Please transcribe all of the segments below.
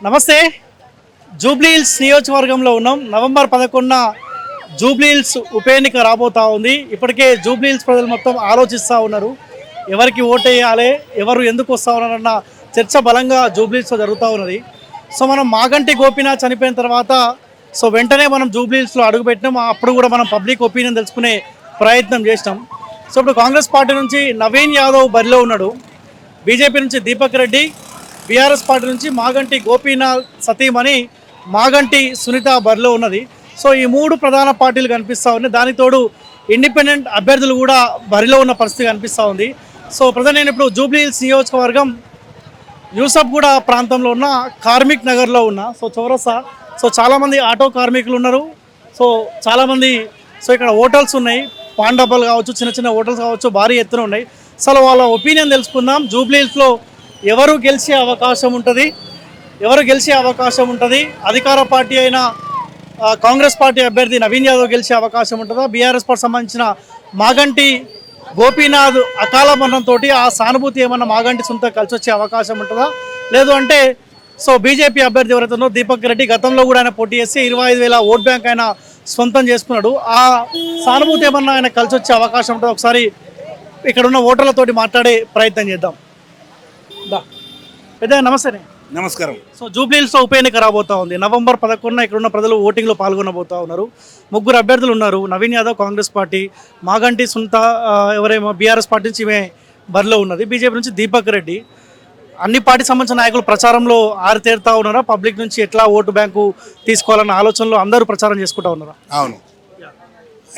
నమస్తే. జూబ్లీహిల్స్ నియోజకవర్గంలో ఉన్నాం. నవంబర్ 11న జూబ్లీహిల్స్ ఉప ఎన్నిక రాబోతా ఉంది. ఇప్పటికే జూబ్లీహిల్స్ ప్రజలు మొత్తం ఆలోచిస్తూ ఉన్నారు, ఎవరికి ఓటేయాలి, ఎవరు ఎందుకు వస్తూ ఉన్నారన్న చర్చ బలంగా జూబ్లీహిల్స్లో జరుగుతూ ఉన్నది. సో మనం మాగంటి గోపీనాథ్ చనిపోయిన తర్వాత వెంటనే మనం జూబ్లీహిల్స్లో అడుగుపెట్టినాం. అప్పుడు కూడా మనం పబ్లిక్ ఒపీనియన్ తెలుసుకునే ప్రయత్నం చేసినాం. సో ఇప్పుడు కాంగ్రెస్ పార్టీ నుంచి నవీన్ యాదవ్ బరిలో ఉన్నాడు, బీజేపీ నుంచి దీపక్ రెడ్డి, బీఆర్ఎస్ పార్టీ నుంచి మాగంటి గోపీనాథ్ సతీమణి మాగంటి సునీత బరిలో ఉన్నది. సో ఈ మూడు ప్రధాన పార్టీలు కనిపిస్తూ ఉన్నాయి. దానికి తోడు ఇండిపెండెంట్ అభ్యర్థులు కూడా బరిలో ఉన్న పరిస్థితి కనిపిస్తూ ఉంది. సో ప్రధాన నేను ఇప్పుడు జూబ్లీహిల్స్ నియోజకవర్గం యూసఫ్గూడ ప్రాంతంలో ఉన్న కార్మిక్ నగర్లో ఉన్నా. చౌరస్తా. చాలామంది ఆటో కార్మికులు ఉన్నారు. చాలామంది ఇక్కడ హోటల్స్ ఉన్నాయి, పాన్ డబ్బాలు కావచ్చు, చిన్న చిన్న హోటల్స్ కావచ్చు, భారీ ఎత్తున ఉన్నాయి. అసలు వాళ్ళ ఒపీనియన్ తెలుసుకుందాం. జూబ్లీహిల్స్లో ఎవరు గెలిచే అవకాశం ఉంటుంది, అధికార పార్టీ అయిన కాంగ్రెస్ పార్టీ అభ్యర్థి నవీన్ యాదవ్ గెలిచే అవకాశం ఉంటుందా, బీఆర్ఎస్ పార్టీ సంబంధించిన మాగంటి గోపీనాథ్ అకాల మరణంతో ఆ సానుభూతి ఏమన్నా మాగంటి సొంత కలిసి వచ్చే అవకాశం ఉంటుందా, లేదు అంటే బీజేపీ అభ్యర్థి ఎవరైతే దీపక్ రెడ్డి గతంలో కూడా ఆయన పోటీ చేసి 25,000 ఓట్ బ్యాంక్ ఆయన సొంతం చేసుకున్నాడు, ఆ సానుభూతి ఏమన్నా ఆయన కలిసి వచ్చే అవకాశం ఉంటుందా? ఒకసారి ఇక్కడ ఉన్న ఓటర్లతోటి మాట్లాడే ప్రయత్నం చేద్దాం. పెద్ద నమస్తే. నమస్కారం. జూబ్లీహిల్స్లో ఉప ఎన్నిక రాబోతా ఉంది. నవంబర్ 11న ఇక్కడ ఉన్న ప్రజలు ఓటింగ్లో పాల్గొనబోతా ఉన్నారు. ముగ్గురు అభ్యర్థులు ఉన్నారు. నవీన్ యాదవ్ కాంగ్రెస్ పార్టీ, మాగంటి సునీత ఎవరేమో బీఆర్ఎస్ పార్టీ నుంచి ఈమె బరిలో ఉన్నది, బీజేపీ నుంచి దీపక్ రెడ్డి. అన్ని పార్టీ సంబంధించిన నాయకులు ప్రచారంలో ఆరితేరుతా ఉన్నారా? పబ్లిక్ నుంచి ఎట్లా ఓటు బ్యాంకు తీసుకోవాలన్న ఆలోచనలో అందరూ ప్రచారం చేసుకుంటా ఉన్నారా? అవును.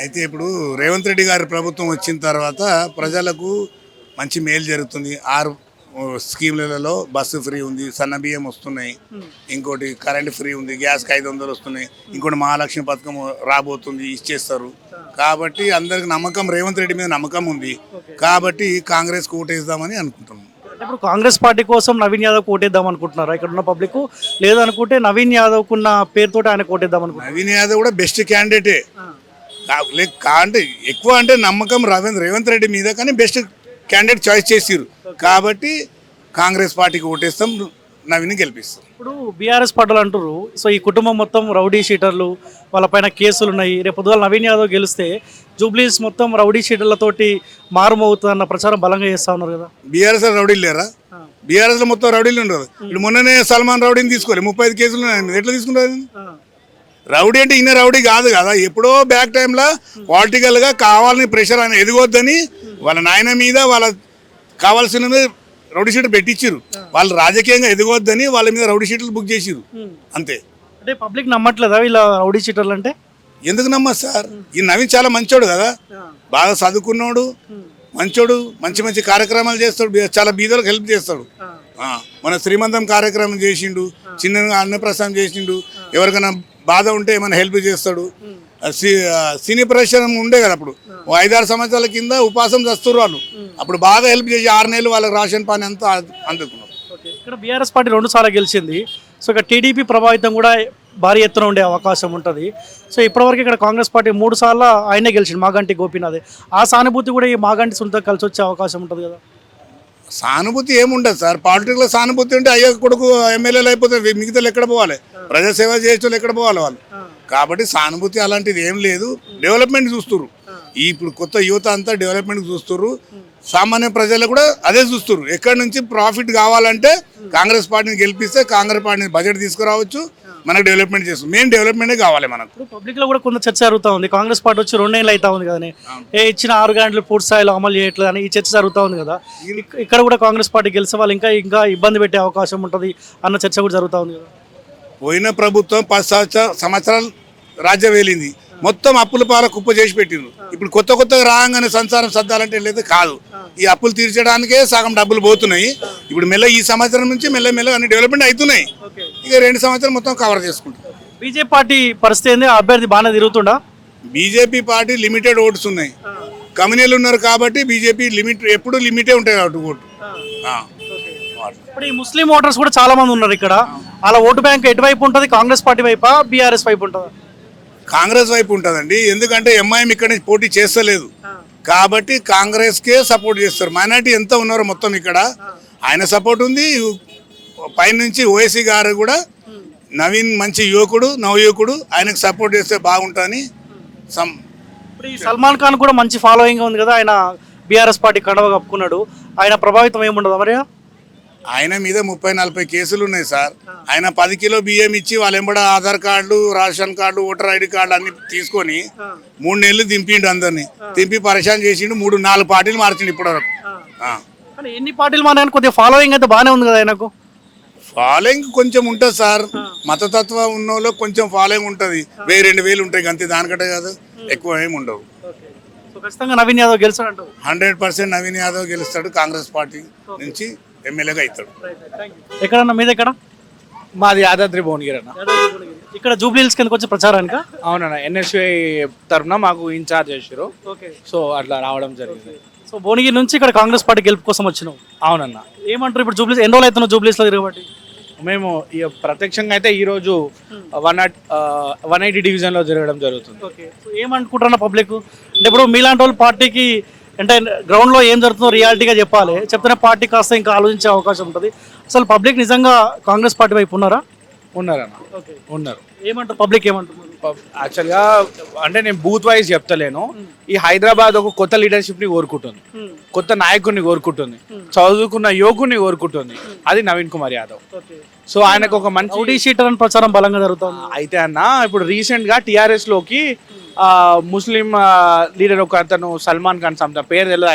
అయితే ఇప్పుడు రేవంత్ రెడ్డి గారి ప్రభుత్వం వచ్చిన తర్వాత ప్రజలకు మంచి మేలు జరుగుతుంది. 6 స్కీమ్లలో బస్సు ఫ్రీ ఉంది, సన్న బియ్యం వస్తున్నాయి, ఇంకోటి కరెంట్ ఫ్రీ ఉంది, గ్యాస్కి 500 వస్తున్నాయి, ఇంకోటి మహాలక్ష్మి పథకం రాబోతుంది, ఇచ్చేస్తారు. కాబట్టి అందరికి నమ్మకం, రేవంత్ రెడ్డి మీద నమ్మకం ఉంది. కాబట్టి కాంగ్రెస్కి ఓటేద్దామని అనుకుంటున్నాం. ఇప్పుడు కాంగ్రెస్ పార్టీ కోసం నవీన్ యాదవ్ ఓటేద్దాం అనుకుంటున్నారా ఇక్కడ ఉన్న పబ్లిక్? లేదనుకుంటే నవీన్ యాదవ్ ఉన్న పేరుతో ఆయన ఓటేద్దాం అనుకుంటున్నారు. నవీన్ యాదవ్ కూడా బెస్ట్ క్యాండిడేటే. అంటే ఎక్కువ అంటే నమ్మకం రేవంత్ రెడ్డి మీద, కానీ బెస్ట్ క్యాండిడేట్ చాయిస్ చేసిరు. కాబట్టి కాంగ్రెస్ పార్టీకి ఓటేస్తాం, నవీన్ గెలిపిస్తాం. ఇప్పుడు బీఆర్ఎస్ పార్టీలు అంటారు, ఈ కుటుంబం మొత్తం రౌడీ షీటర్లు, వాళ్ళపైన కేసులు ఉన్నాయి, రేపు పొద్దుగాల నవీన్ యాదవ్ గెలిస్తే జూబ్లీహిల్స్ మొత్తం రౌడీ షీటర్లతోటి మారుమవుతుంది అన్న ప్రచారం బలంగా చేస్తా ఉన్నారు కదా. బీఆర్ఎస్ రౌడీలు లేరా? బీఆర్ఎస్ లో మొత్తం రౌడీలు ఉండదు. ఇప్పుడు మొన్ననే సల్మాన్ రౌడీని తీసుకోవాలి, 35 కేసులు ఎట్లా తీసుకుంటారు? రౌడీ అంటే ఇన్న రౌడీ కాదు కదా. ఎప్పుడో బ్యాక్ టైంలో పాలిటికల్గా కావాలని ప్రెషర్ అని ఎదగొద్దని వాళ్ళ నాయన మీద వాళ్ళ కావాల్సిన రౌడీ షీట్లు పెట్టించారు. వాళ్ళు రాజకీయంగా ఎదగొద్దని వాళ్ళ మీద రౌడీ షీట్లు బుక్ చేసిరు, అంతే. అంటే పబ్లిక్ నమ్మట్లేదా వీళ్ళ రౌడీ షీటర్లు అంటే? ఎందుకు నమ్మదు సార్? ఈ నవీన్ చాలా మంచోడు కదా, బాగా చదువుకున్నాడు, మంచోడు, మంచి మంచి కార్యక్రమాలు చేస్తాడు, చాలా బీదలకు హెల్ప్ చేస్తాడు. మన శ్రీమంతం కార్యక్రమం చేసిండు, చిన్నగా అన్నప్రసాదం చేసిండు, ఎవరికైనా బాధ ఉంటే ఏమైనా హెల్ప్ చేస్తాడు. సినీ ప్రదర్శనం ఉండే కదా అప్పుడు, 5-6 సంవత్సరాల కింద ఉపాసం చేస్తారు వాళ్ళు. అప్పుడు బాగా హెల్ప్ చేసి 6 నెలలు వాళ్ళకి రేషన్ పని అంతా అందుకున్నారు. ఇక్కడ బీఆర్ఎస్ పార్టీ 2 సార్లు గెలిచింది. ఇక్కడ టీడీపీ ప్రభావితం కూడా భారీ ఎత్తున ఉండే అవకాశం ఉంటుంది. ఇప్పటివరకు ఇక్కడ కాంగ్రెస్ పార్టీ 3 సార్లు ఆయనే గెలిచింది, మాగంటి గోపీనాథ్. ఆ సానుభూతి కూడా ఈ మాగంటి సొంత కలిసి వచ్చే అవకాశం ఉంటుంది కదా. సానుభూతి ఏముండదు సార్. పాలిటిక్స్లో సానుభూతి ఉంటే అయ్యో కొడుకు ఎమ్మెల్యేలు అయిపోతే మిగతా ఎక్కడ పోవాలి? ప్రజాసేవ చేసే ఎక్కడ పోవాలి వాళ్ళు? కాబట్టి సానుభూతి అలాంటిది ఏం లేదు. డెవలప్మెంట్ చూస్తున్నారు. ఇప్పుడు కొత్త యువత అంతా డెవలప్మెంట్ చూస్తున్నారు. సామాన్య ప్రజలు కూడా అదే చూస్తున్నారు. ఎక్కడి నుంచి ప్రాఫిట్ కావాలంటే కాంగ్రెస్ పార్టీని గెలిపిస్తే కాంగ్రెస్ పార్టీని బడ్జెట్ తీసుకురావచ్చు, మనకు డెవలప్మెంట్ చేస్తుంది. మెయిన్ డెవలప్మెంటే కావాలి మనకు. పబ్లిక్ లో కూడా కొంత చర్చ జరుగుతూ ఉంది. కాంగ్రెస్ పార్టీ వచ్చి 2 ఏళ్ళు అవుతా ఉంది కదా, ఇచ్చిన 6 గ్యారెంటీలు పూర్తి స్థాయిలో అమలు చేయట్లేదు అని ఈ చర్చ జరుగుతూ ఉంది కదా. ఇక్కడ కూడా కాంగ్రెస్ పార్టీ గెలిచే వాళ్ళు ఇంకా ఇబ్బంది పెట్టే అవకాశం ఉంటుంది అన్న చర్చ కూడా జరుగుతూ ఉంది కదా. పోయిన ప్రభుత్వం 10 సంవత్సరాలు రాజ్యం వేలింది, మొత్తం అప్పుల పాల కుప్ప చేసి పెట్టిండ్రు. ఇప్పుడు కొత్తగా రాగానే సంసారం సర్దాలంటే లేదు, కాదు. ఈ అప్పులు తీర్చడానికే సగం డబ్బులు పోతున్నాయి. ఇప్పుడు ఈ సంవత్సరం నుంచి మెల్ల అన్ని డెవలప్మెంట్ అవుతున్నాయి. ఇక 2 సంవత్సరాలు మొత్తం కవర్ చేసుకుంటాం. బీజేపీ పార్టీ పరిస్థితి ఏంది? అభ్యర్థి బాగానే తిరుగుతుండా? బీజేపీ పార్టీ లిమిటెడ్ ఓట్స్ ఉన్నాయి, కమ్యూనీలు ఉన్నారు కాబట్టి బీజేపీ ఎప్పుడు లిమిటే ఉంటాయి కాబట్టి ఓటు. ఇప్పుడు ఈ ముస్లిం ఓటర్స్ కూడా చాలా మంది ఉన్నారు ఇక్కడ. అలా ఓటు బ్యాంక్ ఎటువైపు ఉంటుంది? కాంగ్రెస్ పార్టీ వైపా, బీఆర్ఎస్ వైపు ఉంటుందా? కాంగ్రెస్ వైపు ఉంటుందండి. ఎందుకంటే ఎంఐఎం ఇక్కడ నుంచి పోటీ చేస్తలేదు కాబట్టి కాంగ్రెస్కే సపోర్ట్ చేస్తారు. మైనార్టీ ఎంత ఉన్నారో మొత్తం ఇక్కడ ఆయన సపోర్ట్ ఉంది, పైనుంచి ఓవైసీ గారు కూడా నవీన్ మంచి యువకుడు నవయువకుడు, ఆయనకు సపోర్ట్ చేస్తే బాగుంటుందని ఇప్పుడు ఈ సల్మాన్ ఖాన్ కూడా మంచి ఫాలోయింగ్ ఉంది కదా, ఆయన బీఆర్ఎస్ పార్టీ కండవ కప్పుకున్నాడు, ఆయన ప్రభావితం ఏముండదు మరి? ఆయన మీద 30-40 కేసులు ఉన్నాయి సార్. ఆయన 10 కిలో బియ్యం ఇచ్చి వాళ్ళ ఎంబడ Aadhaar card, ration card, voter ID card అన్ని తీసుకొని 3 నెలలు దింపిండు, అందరినీ దింపి పరిశాన్ చేసిండు. 3-4 పార్టీలు మార్చిండు ఇప్పటివరకు. కానీ ఎన్ని పార్టీలు మారాయని కొద్దిగా ఫాలోయింగ్ అయితే బాగానే ఉంది కదా ఆయనకు. ఫాలోయింగ్ కొంచెం ఉంటుంది సార్, మతతత్వం ఉన్న వాళ్ళు కొంచెం ఫాలోయింగ్ ఉంటుంది, 1000-2000 ఉంటాయి అంతే, దానికంటే కాదు, ఎక్కువ ఏమి ఉండవు. ఖచ్చితంగా నవీన్ యాదవ్ గెలుస్తాడు. 100% నవీన్ యాదవ్ గెలుస్తాడు, కాంగ్రెస్ పార్టీ నుంచి ఎమ్మెల్యేగా అవుతాడు. ఎక్కడన్నా మీద ఎక్కడ? మాది యాదాద్రి భువనగిరి అన్న. ఇక్కడ జూబ్లీహిల్స్ కిందకి వచ్చి ప్రచారానికి? అవునన్న, ఎన్ఎస్యుఐ తరఫున మాకు ఇన్ఛార్జ్ చేసారు, సో అట్లా రావడం జరిగింది. సో భువనగిరి నుంచి ఇక్కడ కాంగ్రెస్ పార్టీ గెలుపు కోసం వచ్చినావు? అవునన్న. ఏమంటారు ఇప్పుడు జూబ్లీస్ ఎన్ని రోజులు అవుతున్నావు జూబ్లీస్లో తిరగబట్టి? మేము ప్రత్యక్షంగా అయితే ఈరోజు 180 డివిజన్లో జరగడం జరుగుతుంది. ఓకే, సో ఏమనుకుంటున్నా పబ్లిక్ అంటే ఇప్పుడు మీలాంటి వాళ్ళు పార్టీకి అంటే గ్రౌండ్లో ఏం జరుగుతుందో రియాలిటీగా చెప్పాలి, చెప్తేనే పార్టీ కాస్త ఇంకా ఆలోచించే అవకాశం ఉంటుంది. అసలు పబ్లిక్ నిజంగా కాంగ్రెస్ పార్టీ వైపు ఉన్నారా? ఉన్నారన్న, ఉన్నారు. ఏమంటారు పబ్లిక్ ఏమంటున్నారు? యాక్చువల్గా అంటే నేను బూత్ వైజ్ చెప్తలేను, ఈ హైదరాబాద్ ఒక కొత్త లీడర్షిప్ని కోరుకుంటుంది, కొత్త నాయకుడిని కోరుకుంటుంది, చదువుకున్న యువకుడిని కోరుకుంటుంది, అది నవీన్ కుమార్ యాదవ్. సో ఆయనకు ఒక మంచి షీటర్ అని ప్రచారం బలంగా జరుగుతుంది. అయితే అన్న ఇప్పుడు రీసెంట్గా టీఆర్ఎస్లోకి ముస్లిం లీడర్ ఒక అతను సల్మాన్ ఖాన్ సంథింగ్ పేరు తెలియదు,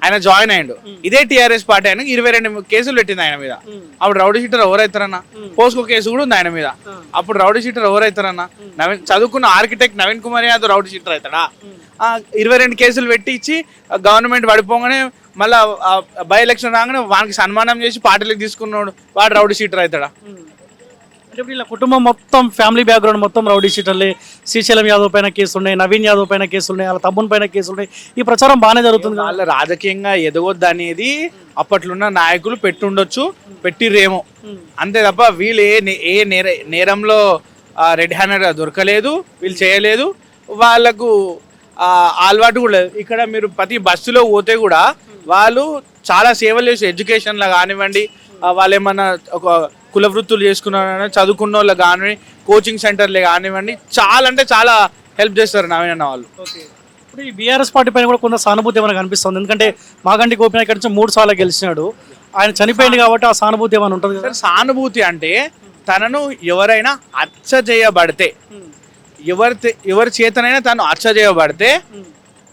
ఆయన జాయిన్ అయ్యిండు. ఇదే టీఆర్ఎస్ పార్టీ ఆయనకి 22 కేసులు పెట్టింది ఆయన మీద. అప్పుడు రౌడీ షీటర్ ఎవరైతారన్నా? పోస్కో కేసు కూడా ఉంది ఆయన మీద. అప్పుడు రౌడీ షీటర్ ఎవరైతారన్నా? చదువుకున్న architect Naveen Kumar Yadav rowdy sheeter అవుతాడా? 22 కేసులు పెట్టి ఇచ్చి గవర్నమెంట్ పడిపోగానే మళ్ళీ బై ఎలక్షన్ రాగానే వానికి సన్మానం చేసి పార్టీలకు తీసుకున్నాడు, వాడు రౌడీ షీటర్ అవుతాడా? అంటే ఇప్పుడు ఇలా కుటుంబం మొత్తం ఫ్యామిలీ బ్యాక్గ్రౌండ్ మొత్తం రౌడీ షీటర్లే. శ్రీశైలం యాదవ్ పైన కేసులు ఉన్నాయి, నవీన్ యాదవ్ పైన కేసులు ఉన్నాయి, వాళ్ళ తమ్ముని పైన కేసులు ఉన్నాయి. ఈ ప్రచారం బాగానే జరుగుతుంది. వాళ్ళ రాజకీయంగా ఎదగొద్దు అనేది అప్పట్లున్న నాయకులు పెట్టుండొచ్చు, పెట్టిర్రేమో అంతే తప్ప వీళ్ళు ఏ నేరంలో రెడ్ హ్యాండెడ్గా దొరకలేదు, వీళ్ళు చేయలేదు, వాళ్ళకు అలవాటు కూడా లేదు. ఇక్కడ మీరు ప్రతి బస్సులో పోతే కూడా వాళ్ళు చాలా సేవలు చేసి ఎడ్యుకేషన్లో కానివ్వండి, వాళ్ళు ఏమన్నా ఒక కుల వృత్తులు చేసుకున్న చదువుకున్న వాళ్ళు కానీ, కోచింగ్ సెంటర్లే కానివ్వండి, చాలా అంటే చాలా హెల్ప్ చేస్తారు నవీన్ అన్న వాళ్ళు. ఇప్పుడు ఈ బీఆర్ఎస్ పార్టీ పైన కూడా కొంత సానుభూతి ఏమైనా కనిపిస్తుంది, ఎందుకంటే మాగంటి గోపినాథ్ ఇక్కడ నుంచి 3 సార్లు గెలిచినాడు, ఆయన చనిపోయింది కాబట్టి ఆ సానుభూతి ఏమైనా ఉంటుంది కదా? సానుభూతి అంటే తనను ఎవరైనా హత్య చేయబడితే, ఎవరి చేతనైనా తను హత్య చేయబడితే,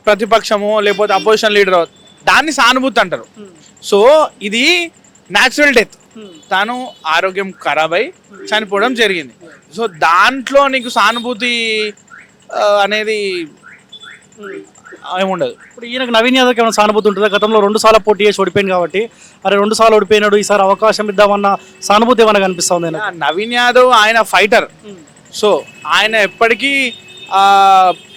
ప్రతిపక్షము లేకపోతే అపోజిషన్ లీడర్, దాన్ని సానుభూతి అంటారు. సో ఇది న్యాచురల్ డెత్, తను ఆరోగ్యం ఖరాబ్ అయి చనిపోవడం జరిగింది. సో దాంట్లో నీకు సానుభూతి అనేది ఏముండదు. ఇప్పుడు ఈయనకు నవీన్ యాదవ్కి ఏమైనా సానుభూతి ఉంటుందా? గతంలో 2 సార్లు పోటీ చేసి ఓడిపోయింది కాబట్టి, అరే 2 సార్లు ఓడిపోయినాడు, ఈసారి అవకాశం ఇద్దామన్న సానుభూతి ఏమైనా కనిపిస్తుంది? నవీన్ యాదవ్ ఆయన ఫైటర్, సో ఆయన ఎప్పటికీ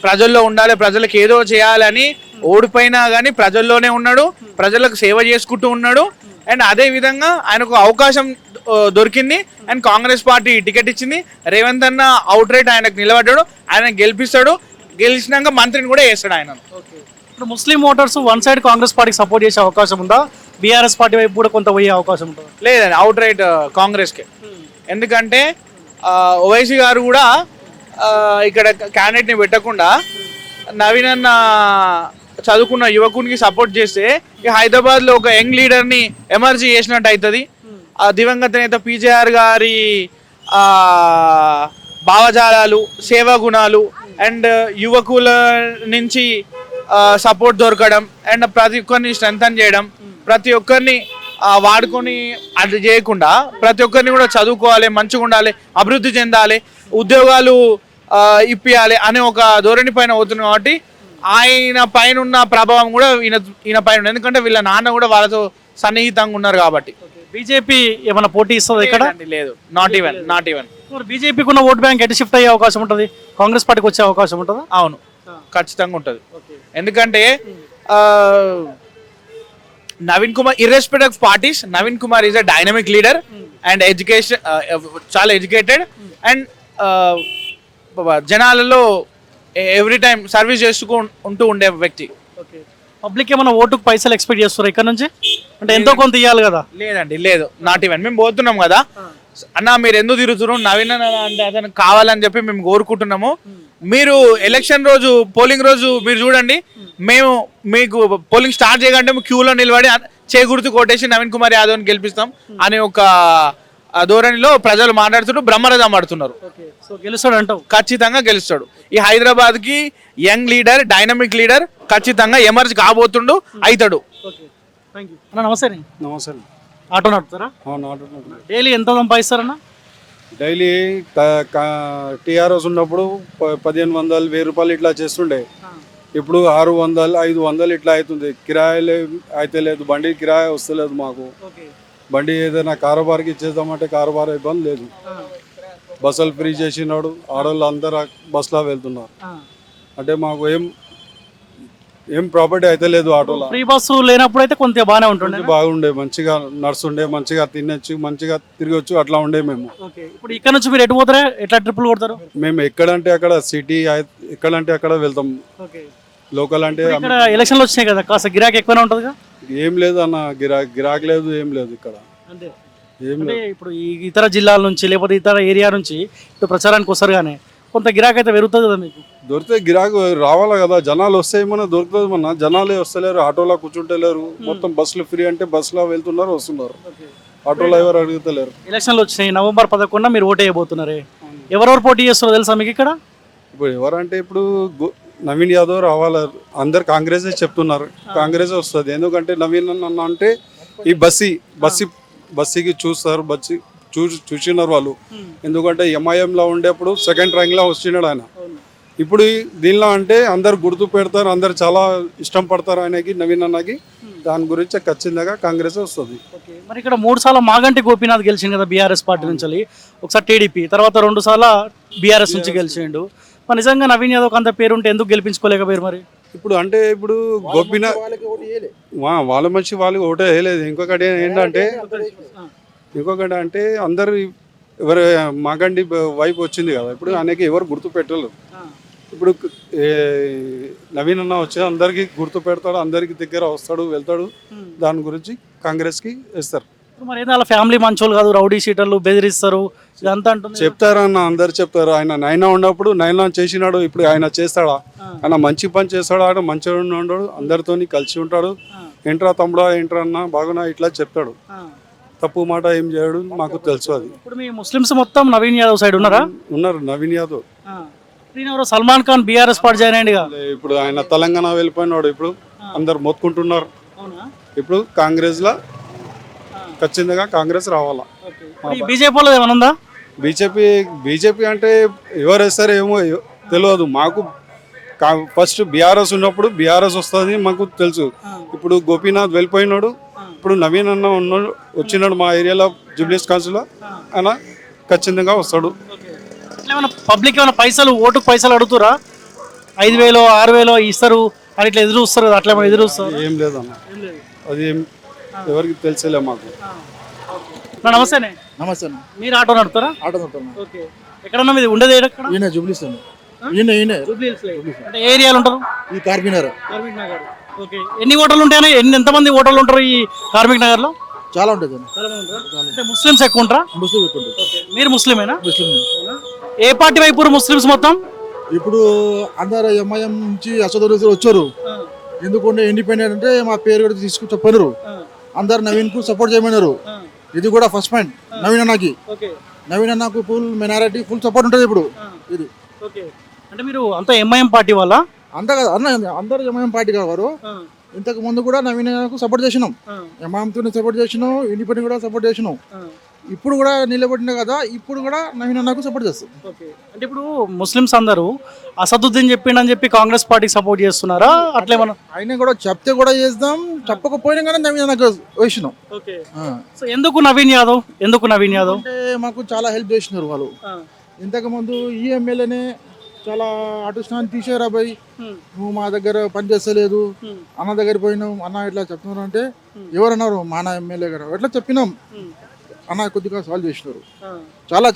ప్రజల్లో ఉండాలి, ప్రజలకు ఏదో చేయాలని, ఓడిపోయినా కానీ ప్రజల్లోనే ఉన్నాడు, ప్రజలకు సేవ చేసుకుంటూ ఉన్నాడు. అండ్ అదే విధంగా ఆయనకు అవకాశం దొరికింది అండ్ కాంగ్రెస్ పార్టీ టికెట్ ఇచ్చింది. రేవంత్ అన్న అవుట్ రైట్ ఆయనకు నిలబడ్డాడు, ఆయన గెలిపిస్తాడు, గెలిచినాక మంత్రిని కూడా వేస్తాడు ఆయన. ఇప్పుడు ముస్లిం ఓటర్స్ వన్ సైడ్ కాంగ్రెస్ పార్టీకి సపోర్ట్ చేసే అవకాశం ఉందా? బీఆర్ఎస్ పార్టీ వైపు కూడా కొంత పోయే అవకాశం ఉంటుందా? లేదండి, అవుట్ రైట్ కాంగ్రెస్కే. ఎందుకంటే ఓవైసీ గారు కూడా ఇక్కడ క్యాండిడేట్ని పెట్టకుండా నవీన్ అన్న చదువుకున్న యువకునికి సపోర్ట్ చేస్తే ఈ హైదరాబాద్లో ఒక యంగ్ లీడర్ని ఎమర్జీ చేసినట్టు అవుతుంది. దివంగత నేత పీజేఆర్ గారి భావజాలాలు, సేవా గుణాలు అండ్ యువకుల నుంచి సపోర్ట్ దొరకడం అండ్ ప్రతి ఒక్కరిని స్ట్రెంథన్ చేయడం, ప్రతి ఒక్కరిని వాడుకొని అది చేయకుండా ప్రతి ఒక్కరిని కూడా చదువుకోవాలి, మంచిగా ఉండాలి, అభివృద్ధి చెందాలి, ఉద్యోగాలు ఇప్పియాలి అనే ఒక ధోరణి పైన అవుతుంది. కాబట్టి ఆయన పైన ఉన్న ప్రభావం కూడా ఈయన పైన, ఎందుకంటే వీళ్ళ నాన్న కూడా వాళ్ళతో సన్నిహితంగా ఉన్నారు కాబట్టి. బీజేపీ ఏమైనా పోటీ ఇస్తుంది ఇక్కడ? లేదు, నాట్ ఈవెన్. బీజేపీకి ఉన్న ఓట్ బ్యాంక్ ఎటు షిఫ్ట్ అయ్యే అవకాశం ఉంటుంది? కాంగ్రెస్ పార్టీకి వచ్చే అవకాశం ఉంటుందా? అవును, ఖచ్చితంగా ఉంటుంది. ఎందుకంటే Naveen Kumar irrespective of parties, Naveen Kumar is a dynamic leader and education, చాలా ఎడ్యుకేటెడ్ అండ్ జనాలలో ఎవ్రీ టైం సర్వీస్ ఉంటూ ఉండే వ్యక్తి. పబ్లిక్ ఏమైనా ఓటుకు పైసలు ఎక్స్పెక్ట్ చేస్తారు ఇక్కడ నుంచి? అంటే ఎంతో కొంత ఇవ్వాలి కదా. లేదండి, లేదు, నాట్ ఈవెన్. మేము పోతున్నాం కదా అన్న, మీరు ఎందుకు తిరుగుతున్నారు నవీన్ అన్న అంటే అతను కావాలని చెప్పి మేము కోరుకుంటున్నాము. మీరు ఎలక్షన్ రోజు, పోలింగ్ రోజు మీరు చూడండి, మేము మీకు పోలింగ్ స్టార్ట్ చేయకంటే క్యూలో నిలబడి చేకూర్తి కొట్టేసి నవీన్ కుమార్ యాదవ్ని గెలిపిస్తాం అనే ఒక ధోరణిలో ప్రజలు మాట్లాడుతుంటూ బ్రహ్మరథం ఆడుతున్నారు. సో గెలుస్తాడు అంటావు? ఖచ్చితంగా గెలుస్తాడు. ఈ హైదరాబాద్ కి యంగ్ లీడర్, డైనమిక్ లీడర్ ఖచ్చితంగా ఎమర్జ్ కాబోతుండు, అవుతాడు. అన్న నమస్తే. నమస్తే. ఆటో నడుపుతారా? డైలీ ఎంత సంపాదిస్తారన్న? డైలీ టీఆర్ఎస్ ఉన్నప్పుడు 1500, 1000 రూపాయలు ఇట్లా చేస్తుండే. ఇప్పుడు 600, 500 ఇట్లా అవుతుంది. కిరాయిలే అయితే లేదు, బండి కిరాయి వస్తలేదు మాకు. బండి ఏదైనా కారోబార్కి ఇచ్చేద్దామంటే కారోబార్ ఇబ్బంది లేదు. బస్సులు ఫ్రీ చేసినాడు, ఆడవాళ్ళు అందరూ బస్సులో వెళ్తున్నారు. అంటే మాకు ఏం ప్రాపర్టీ అయితే లేదు. ఆటోలో ఫ్రీ బస్సు లేనప్పుడు అయితే కొంత బాగానే ఉంటుండే, బాగుండే, మంచిగా నడుస్తుండే, మంచిగా తినొచ్చు, మంచిగా తిరగచ్చు, అట్లా ఉండే మేము. ఇప్పుడు ఇక్కడ నుంచి మీరు ఎటు పోతారా? ఎట్లా ట్రిప్పులు కొడతారు? మేము ఎక్కడంటే అక్కడ సిటీ, ఎక్కడంటే అక్కడ వెళ్తాం. లోకల్ అంటే ఇక్కడ ఎలక్షన్లు వచ్చినాయి కదా, కాస్త గిరాకీ ఎక్కువనే ఉంటుందిగా. ఏం లేదు అన్న, గిరాకీ లేదు, ఏం లేదు ఇక్కడ. ఏం అంటే ఇప్పుడు ఈ ఇతర జిల్లాల నుంచి లేకపోతే ఇతర ఏరియా నుంచి ఇప్పుడు ప్రచారానికి వస్తారు కానీ కొంత గిరాకీ అయితే పెరుగుతుంది కదా మీకు. దొరికితే గిరాకీ రావాలా కదా, జనాలు వస్తే ఏమన్నా దొరుకుతుంది. మన జనాలే వస్తలేరు, ఆటోలో కూర్చుంటలేరు. మొత్తం బస్సులు ఫ్రీ అంటే బస్సులో వెళ్తున్నారు, వస్తున్నారు. ఆటోలో ఎవరు అడుగుతలేరు. ఎలక్షన్లు వచ్చినాయి, నవంబర్ 11 మీరు ఓటు వేయబోతున్నారే. ఎవరెవరు పోటీ చేస్తారో తెలుసా మీకు ఇక్కడ? ఇప్పుడు ఎవరంటే ఇప్పుడు నవీన్ యాదవ్ రావాలి, అందరు కాంగ్రెసే చెప్తున్నారు. కాంగ్రెసే వస్తుంది. ఎందుకంటే నవీన్ అన్న అంటే ఈ బస్సీకి చూస్తారు, చూసినారు వాళ్ళు. ఎందుకంటే ఎంఐఎంలో ఉండేప్పుడు సెకండ్ ర్యాంక్లో వచ్చినాడు ఆయన. ఇప్పుడు దీనిలో అంటే అందరు గుర్తు పెడతారు, అందరు చాలా ఇష్టం పడతారు ఆయనకి, నవీన్ అన్నకి. దాని గురించి ఖచ్చితంగా కాంగ్రెస్ వస్తుంది. మరి ఇక్కడ 3 సార్లు మాగంటి గోపీనాథ్ గెలిచింది కదా బీఆర్ఎస్ పార్టీ నుంచి, ఒకసారి టీడీపీ, తర్వాత 2 సార్లు బీఆర్ఎస్ నుంచి గెలిచిండు. మరి నిజంగా నవీన్ యాదవ్ అంత పేరుంటే ఎందుకు గెలిపించుకోలేకపోయారు మరి? ఇప్పుడు అంటే ఇప్పుడు గోపీనాథ్ వాళ్ళ మంచి వాళ్ళకి ఓటే వేయలేదు. ఇంకొకటి అంటే అందరు ఎవరు మాగండి వైపు వచ్చింది కదా, ఇప్పుడు ఆయనకి ఎవరు గుర్తు పెట్టలేదు. ఇప్పుడు నవీన్ అన్న వచ్చి అందరికి గుర్తు పెడతాడు, అందరికి దగ్గర వస్తాడు, వెళ్తాడు. దాని గురించి కాంగ్రెస్కి వేస్తారు. మరి ఏదో వాళ్ళ ఫ్యామిలీ మంచోళ్ళు కాదు, రౌడీ షీటర్లు బెదిరిస్తారు ఇదంతా అంటుంది. చెప్తారన్న, అందరు చెప్తారు. ఆయన నైనా ఉన్నప్పుడు నైనా చేసినాడు, ఇప్పుడు ఆయన చేస్తాడా? ఆయన మంచి పని చేస్తాడు, ఆయన మంచిగా ఉన్నాడు, అందరితో కలిసి ఉంటాడు. ఏంట్రా తమ్ముడా, ఏంట్రా అన్న, బాగున్నా, ఇట్లా చెప్తాడు. తప్పు మాట ఏం చేయడు, మాకు తెలుసు. అది ఇప్పుడు మీ ముస్లిమ్స్ మొత్తం నవీన్ యాదవ్ సైడ్ ఉన్నారా? ఉన్నారు. Naveen Yadav Salman Khan BRS party join అయ్యింది. ఇప్పుడు ఆయన తెలంగాణ వెళ్ళిపోయినాడు. ఇప్పుడు అందరు మొత్తుకుంటున్నారు. ఇప్పుడు కాంగ్రెస్ లా ఖచ్చితంగా కాంగ్రెస్ రావాలా. బీజేపీలో ఏమైనా ఉందా? బీజేపీ అంటే ఎవరు వేస్తారో ఏమో తెలియదు మాకు. ఫస్ట్ బీఆర్ఎస్ ఉన్నప్పుడు బీఆర్ఎస్ వస్తుంది మాకు తెలుసు. ఇప్పుడు గోపీనాథ్ వెళ్ళిపోయినాడు, ఇప్పుడు నవీన్ అన్న ఉన్నాడు, వచ్చినాడు మా ఏరియాలో జూబ్లీస్ కౌన్సిల్లో. ఆయన ఖచ్చితంగా వస్తాడు. పబ్లిక్ ఏమైనా పైసలు, ఓటుకు పైసలు అడుగుతారా? 5000, 6000 ఇస్తారు అని ఇట్లా ఎదురు చూస్తారు, అట్లా ఎదురు చూస్తారు? ఏం లేదన్న, అది ఎవరికి తెలిసేలే మాకు. నమస్తే. నమస్తే. మీరు ఆటో నడుపుతారా? ఆటో నడుపుతాను. ఓకే. ఎక్కడన్నా మీది ఉండేది? ఎక్కడ? ఈయన జూబ్లీస్ అంటే ఏ ఏరియాలో ఉంటారు? ఈ కార్మిక్ నగర్. ఓకే. ఎన్ని ఓటర్లు ఉంటాయని, ఎంతమంది ఓటర్లు ఉంటారు ఈ కార్మిక్ నగర్ లో? చాలా ఉంటుంది. అంటే ముస్లిమ్స్ ఎక్కువ ఉంటారా? ముస్లిం ఎక్కువ ఉంటుంది. మీరు ముస్లిమేనా? ముస్లిం. ఏ పార్టీ వైపు ముస్లిమ్స్ మొత్తం? ఇప్పుడు అందరు ఎంఐఎం నుంచి అసదులు వచ్చారు. ఎందుకంటే ఇండిపెండెంట్ అంటే మా పేరు కూడా తీసుకు చెప్పారు. అందరు నవీన్ కు సపోర్ట్ చేయమన్నారు. ఇది కూడా ఫస్ట్ పాయింట్. నవీన్ అన్నకు ఫుల్ మైనారిటీ ఫుల్ సపోర్ట్ ఉంటుంది ఇప్పుడు. ఇది అంటే మీరు అంతా ఎంఐఎం పార్టీ వాళ్ళ? అంతా కదా అన్న, అందరు ఎంఐఎం పార్టీ కావారు. ఇంతకు ముందు కూడా నవీన్ అన్నకు సపోర్ట్ చేసినాం, ఎంఐఎంతో సపోర్ట్ చేసినాం, ఇండిపెండెంట్ కూడా సపోర్ట్ చేసినాం. ఇప్పుడు కూడా నిలబడిన కదా, ఇప్పుడు కూడా నవీన్ అన్నకు సపోర్ట్ చేస్తాం. అంటే ఇప్పుడు ముస్లిమ్స్ అందరూ అసదుద్దీన్ చెప్పిండని చెప్పి కాంగ్రెస్ పార్టీకి సపోర్ట్ చేస్తున్నారా? అట్లేమన్నా? ఆయన కూడా చెప్తే కూడా చేద్దాం, చెప్పకపోయినా కానీ నవీన్ అన్నకు వేసినాం. సో ఎందుకు నవీన్ యాదవ్? అంటే మాకు చాలా హెల్ప్ చేసినారు వాళ్ళు. ఇంతకు ముందు ఈ ఎమ్మెల్యేనే చాలా ఆటోస్టాండ్ తీసేరా భయ్, నువ్వు మా దగ్గర పని చేస్తలేదు, అన్న దగ్గర పోయినావు, అన్న ఇట్లా చెప్తున్నారు అంటే ఎవరన్నారు? మా అన్న ఎమ్మెల్యే గారు. ఎట్లా చెప్పినాం, అన్న కొద్దిగా సాల్వ్ చేసినారు.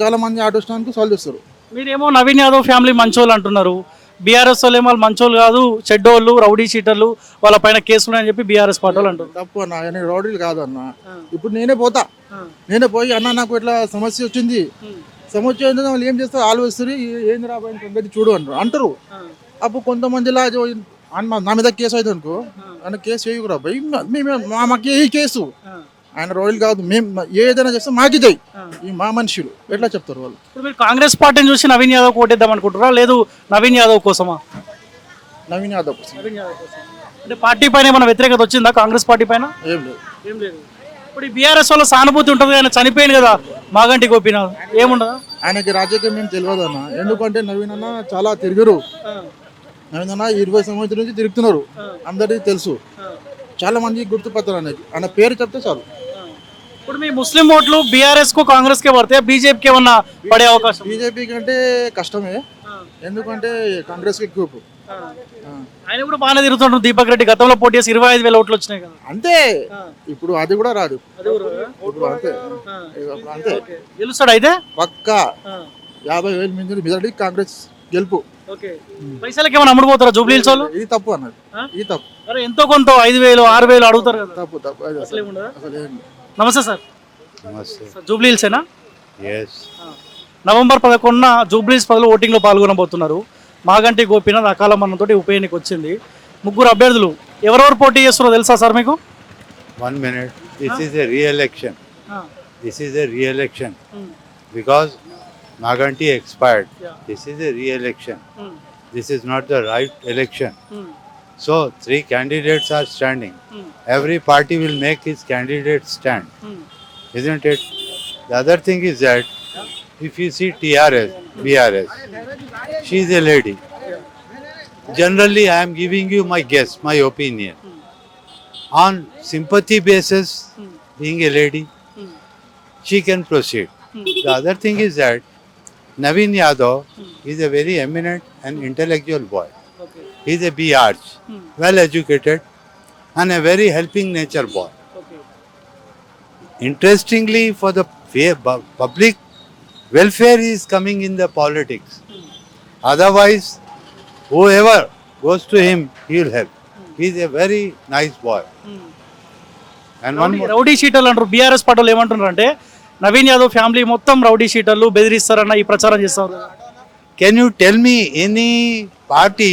చాలా మంది ఆటోస్టాండ్ కు సాల్వ్ చేస్తారు. మీరేమో నవీన్ యాదవ్ ఫ్యామిలీ మంచోళ్ళు అంటున్నారు, బీఆర్ఎస్ వాళ్ళు ఏమో మంచోళ్ళు కాదు, చెడ్డోళ్ళు, రౌడీ షీటర్లు, వాళ్ళ పైన కేసులు అని చెప్పి బీఆర్ఎస్ పార్టీ వాళ్ళు అంటారు. తప్పు అన్న, ఆయన రౌడీలు కాదు అన్న. ఇప్పుడు నేనే పోతా, నేనే పోయి అన్న నాకు ఇట్లా సమస్య వచ్చింది, సమస్య ఏంటంటే వాళ్ళు ఏం చేస్తారు, ఆలోచిస్తారు, ఏంది రాబోయే సంగతి చూడు అంటారు. అప్పుడు కొంతమందిలా నా మీద కేసు అవుతుంది అనుకో, ఆయన కేసు చేయకురా భయ్, మాకు ఈ కేసు, ఆయన రౌడీలు కాదు, మేము ఏదైనా చేస్తే మాకిదే, ఈ మా మనుషులు ఎట్లా చెప్తారు వాళ్ళు. ఇప్పుడు మీరు కాంగ్రెస్ పార్టీని చూసి నవీన్ యాదవ్ ఓటేద్దాం అనుకుంటారా, లేదు నవీన్ యాదవ్ కోసమా? నవీన్ యాదవ్ కోసం. అంటే పార్టీ పైన ఏమైనా వ్యతిరేకత వచ్చిందా కాంగ్రెస్ పార్టీ పైన? ఏం లేదు. ఏం లేదు. ఇప్పుడు ఈ బీఆర్ఎస్ వల్ల సానుభూతి ఉంటుంది, ఆయన చనిపోయింది కదా మాగంటి గోపీనాథ్, ఏముండదా? ఆయనకి రాజకీయం ఏం తెలియదు అన్న, ఎందుకంటే నవీన్ అన్న చాలా తిరిగారు. నవీన్ అన్న 20 సంవత్సరాల నుంచి తిరుగుతున్నారు, అందరికీ తెలుసు, చాలా మంది గుర్తుపడతారు అనేది, ఆయన పేరు చెప్తే చాలు. ఇప్పుడు మీ ముస్లిం ఓట్లు బీఆర్ఎస్ కు కాంగ్రెస్ కే పడితే బీజేపీకి ఏమన్నా పడే అవకాశం? బీజేపీ కంటే కష్టమే, ఎందుకంటే కాంగ్రెస్కి ఎక్కువ. ఆయన కూడా బాగానే తిరుగుతుంటారు. దీపక్ రెడ్డి గతంలో పోటీ చేసి 25,000 ఓట్లు వచ్చినాయి కదా. అంతే, ఇప్పుడు అది కూడా రాదు, ఇప్పుడు అంతే, అంతే గెలుస్తాడు అయితే పక్కా 50,000 మంది మెజారిటీ కాంగ్రెస్ గెలుపు. పైసలకి ఏమైనా అమ్ముడుపోతారా జూబ్లీహిల్స్ వాళ్ళు? ఇది తప్పు అన్నది, ఇది తప్పు. అరే ఎంతో కొంత 5,000 6,000 అడుగుతారు కదా. తప్పు తప్పు, అది అసలు ఏం లేదు. నమస్తే సార్. నమస్తే. జూబ్లీహిల్సేనా? ఎస్. నవంబర్ 11న జూబ్లీహిల్స్ ప్రజలు ఓటింగ్లో పాల్గొనబోతున్నారు. మాగంటి గోపీనాథ్ అకాల మరణంతో ఉప ఎన్నిక వచ్చింది. ముగ్గురు అభ్యర్థులు ఎవరెవరు పోటీ చేస్తున్నారో తెలుసా సార్ మీకు? 1 minute. This is a re-election. This is a re-election. Because Maganti expired. This is a re-election. This is not the right election. So 3 candidates are standing. Every party will make his candidate stand. Isn't it? The other thing is that if you see TRS, BRS, she is a lady. Generally, I am giving you my guess, my opinion. On sympathy basis, being a lady, she can proceed. The other thing is that Naveen Yadav is a very eminent and intellectual boy. He is a B.Arch, well educated and a very helping nature boy. Interestingly, for the public welfare, he is coming in the politics. Otherwise, whoever goes to him, he will help. He is a very nice boy. And one more. Rowdy షీటర్లు అంటారు. BRS పార్టీలు ఏమంటున్నారు అంటే Naveen Yadav family మొత్తం rowdy షీటర్లు, బెదిరిస్తారన్న ఈ ప్రచారం చేస్తారు. Can you tell me any party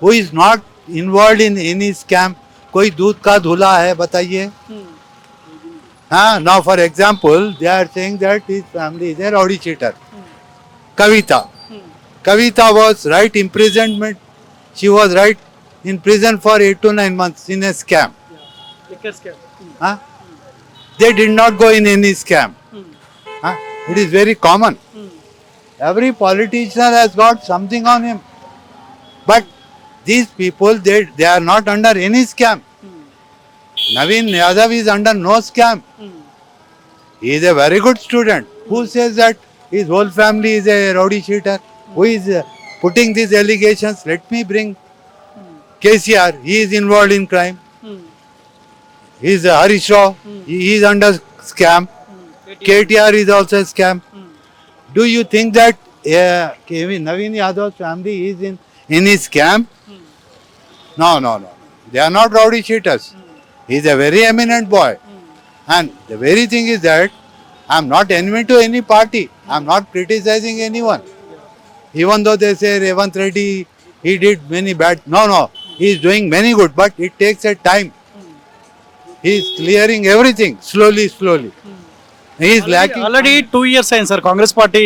who is not involved in any scam? कोई दूध का धुला है बताइए. हाँ, now for example, they are saying that his family is a rowdy cheater. Kavita was right imprisonment. She was right in prison for 8 to 9 months in a scam. Huh? They did not go in any scam. Huh? It is very common. Every politician has got something on him. But these people, they are not under any scam. Naveen Yadav is under no scam. He is a very good student. Who says that his whole family is a rowdy cheater? Who is putting these allegations? Let me bring KCR. He is involved in crime. He is Harish Rao. He is under scam. KTR is also a scam. Do you think that Naveen Yadav's family is in any scam? No. They are not rowdy cheaters. He is a very eminent boy. And the very thing is that I am not enemy to any party. I am not criticizing anyone. Even though they say Revant Reddy, he did many bad. No. He is doing many good, but it takes a time. He is clearing everything slowly. He is lacking. Already 2 years అయింది sir Congress party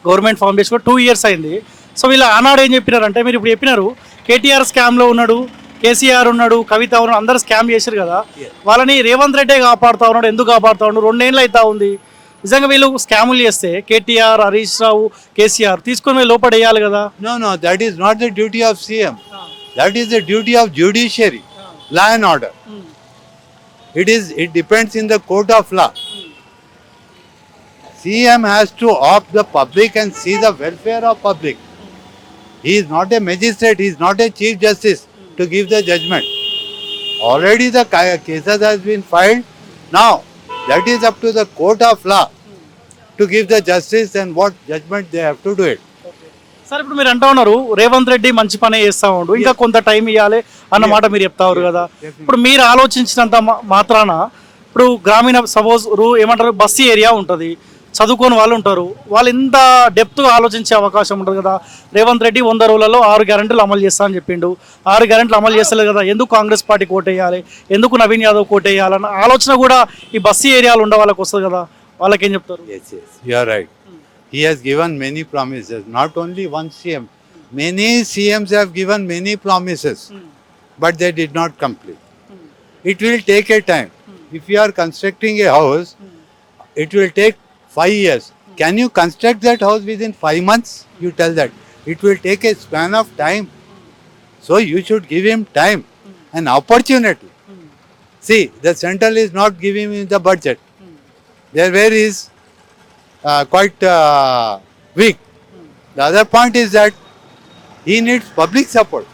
government form చేసి 2 years అయింది. So వీళ్ళ ఆనాడు ఏం చెప్పినారంటే, మీరు ఇప్పుడు చెప్పినారు కేటీఆర్ స్కామ్లో ఉన్నాడు, కేసీఆర్ ఉన్నాడు, కవిత ఉన్నాడు, అందరూ స్కామ్ చేశారు కదా, వాళ్ళని రేవంత్ రెడ్డే కాపాడుతా ఉన్నాడు. ఎందుకు కాపాడుతా ఉన్నాడు? 2 ఏళ్ళు అవుతా ఉంది. నిజంగా వీళ్ళు స్కాములు చేస్తే కేటీఆర్, హరీష్ రావు, కేసీఆర్ తీసుకొని లోపడేయాలి కదా. No, that is not the duty of CM. That is the duty of judiciary, law and order. It depends in the court of law. CM has to opt the public and see the welfare of public. He is not a magistrate, he is not a chief justice to give the judgment. Already the cases has been filed. Now, that is up to the court of law to give the justice and what judgment they have to do it. Sir ఇప్పుడు మీరు అంటా ఉన్నారు రేవంత్ రెడ్డి మంచి పనే చేస్తా ఉండు, ఇంకా కొంత టైం ఇవ్వాలి అన్న మాట మీరు చెప్తా ఉన్నారు కదా. ఇప్పుడు మీరు ఆలోచించినంత మాత్రాన ఇప్పుడు గ్రామీణ సపోజ్ ఏమంటారు బస్సు ఏరియా ఉంటుంది, చదువుకోని వాళ్ళు ఉంటారు, వాళ్ళు ఇంత డెప్త్గా ఆలోచించే అవకాశం ఉంటుంది కదా. రేవంత్ రెడ్డి 100 రోజులలో 6 గ్యారెంటీలు అమలు చేస్తా అని చెప్పిండు, 6 గ్యారెంటీలు అమలు చేస్తలేదు కదా, ఎందుకు కాంగ్రెస్ పార్టీ కోటేయాలి, ఎందుకు నవీన్ యాదవ్ కోటేయాలన్న ఆలోచన కూడా ఈ బస్సు ఏరియాలు ఉండే వాళ్ళకి వస్తుంది కదా, వాళ్ళకేం చెప్తారు? Yes, yes, you are right. He has given many promises, not only one CM. Many CMs have given many promises, but they did not complete. It will take a time. If you are constructing a house, it will take 5 years. Can you construct that house within 5 months? You tell that. It will take a span of time. So you should give him time and opportunity. See, the central is not giving him the budget. Their way is quite weak. The other point is that he needs public support.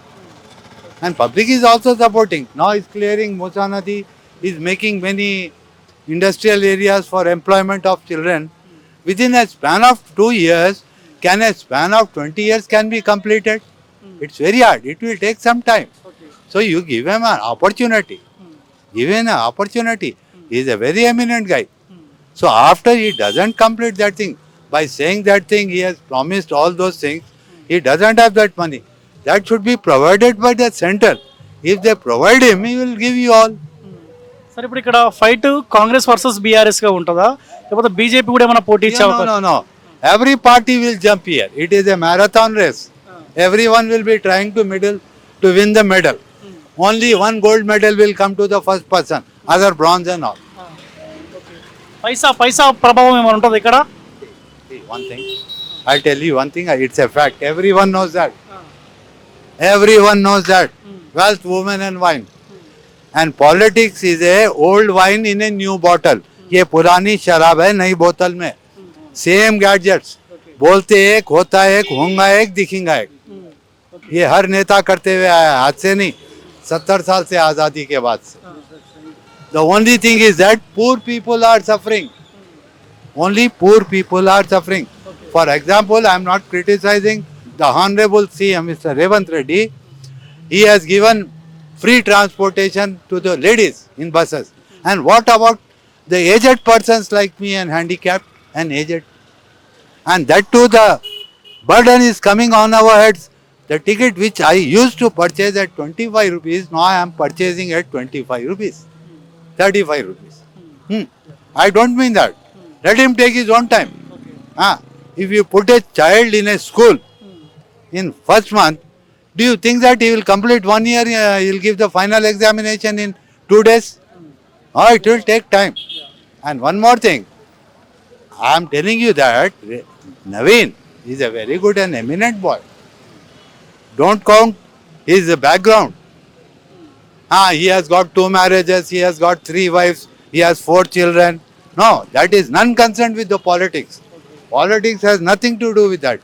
And public is also supporting. Now he's clearing Musa Nadi, he's making many industrial areas for employment of children. Within a span of 2 years, can a span of 20 years can be completed? It's very hard. It will take some time. So you give him an opportunity. Give him an opportunity. He is a very eminent guy. So after he doesn't complete that thing, by saying that thing, he has promised all those things, he doesn't have that money. That should be provided by the center. If they provide him, he will give you all. సరే ఇప్పుడు ఇక్కడ fight Congress versus BRS గా ఉంటుందా, లేకపోతే BJP కూడా ఏమైనా పోటీ ఇచ్చే No, అవకాశం? no, no. Every party will jump here. It is a marathon race. Everyone will be trying to win the medal. Only one gold medal will come to the first person, other bronze and all. పైసా ప్రభావం ఏమైనా ఉంటుంది ఇక్కడ? See, one thing, I'll tell you one thing, it's a fact. Everyone knows that. Everyone knows that. Wealth, women and wine. And politics is a old wine in a new bottle. ये पुरानी शराब है नई बोतल में. Same gadgets. बोलते एक, होता एक, होगा एक, दिखेगा एक. ये हर नेता करते हुए आया, आज से नहीं, 70 साल से आज़ादी के बाद से. The only thing is that poor people are suffering. Only poor people are suffering. For example, I am not criticizing the Honorable CM, Mr. Revanth Reddy. He has given free transportation to the ladies in buses. And what about the aged persons like me and handicapped and aged? And that too, the burden is coming on our heads. The ticket which I used to purchase at 25 rupees, now I am purchasing at 25 rupees, 35 rupees. I don't mean that. Let him take his own time. If you put a child in a school in first month, do you think that he will complete 1 year, he will give the final examination in 2 days? It will take time. And one more thing, I am telling you that Naveen is a very good and eminent boy. Don't count his background. He has got 2 marriages, he has got 3 wives, he has 4 children. No, that is none concerned with the politics. Politics has nothing to do with that.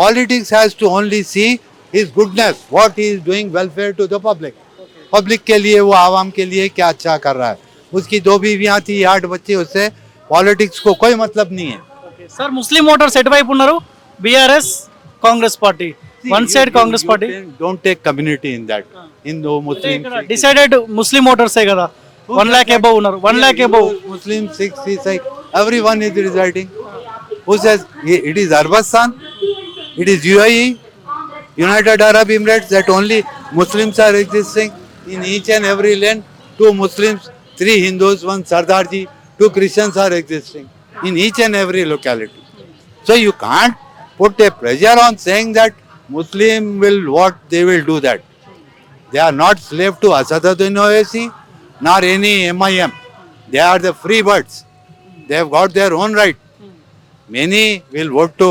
Politics has to only see his goodness, what he is doing welfare to the public. Public के लिए वो आवाम के लिए क्या अच्छा कर रहा है. उसकी 2 बीवियां थी, 8 बच्चे, उससे पॉलिटिक्स को कोई मतलब नहीं है. సార్ ముస్లిం ఓటర్స్ ఎటువైపు ఉన్నారు? BRS Congress party, one side Congress party. Don't take community in that. Hindu, Muslim, డిసైడెడ్ ముస్లిం ఓటర్సే కదా, 1 lakh above ఉన్నారు, 1 lakh above. Muslim, Sikh, Sikh, everyone is residing. Who says it is Arbastan? It is UAE, United Arab Emirates, that only Muslims are existing. In each and every land, 2 Muslims, 3 Hindus, 1 Sardarji, 2 Christians are existing in each and every locality. So you can't put a pressure on saying that Muslim will what, they will do that. They are not slave to Asaduddin Owaisi nor any MIM. They are the free birds. They have got their own right. Many will vote to.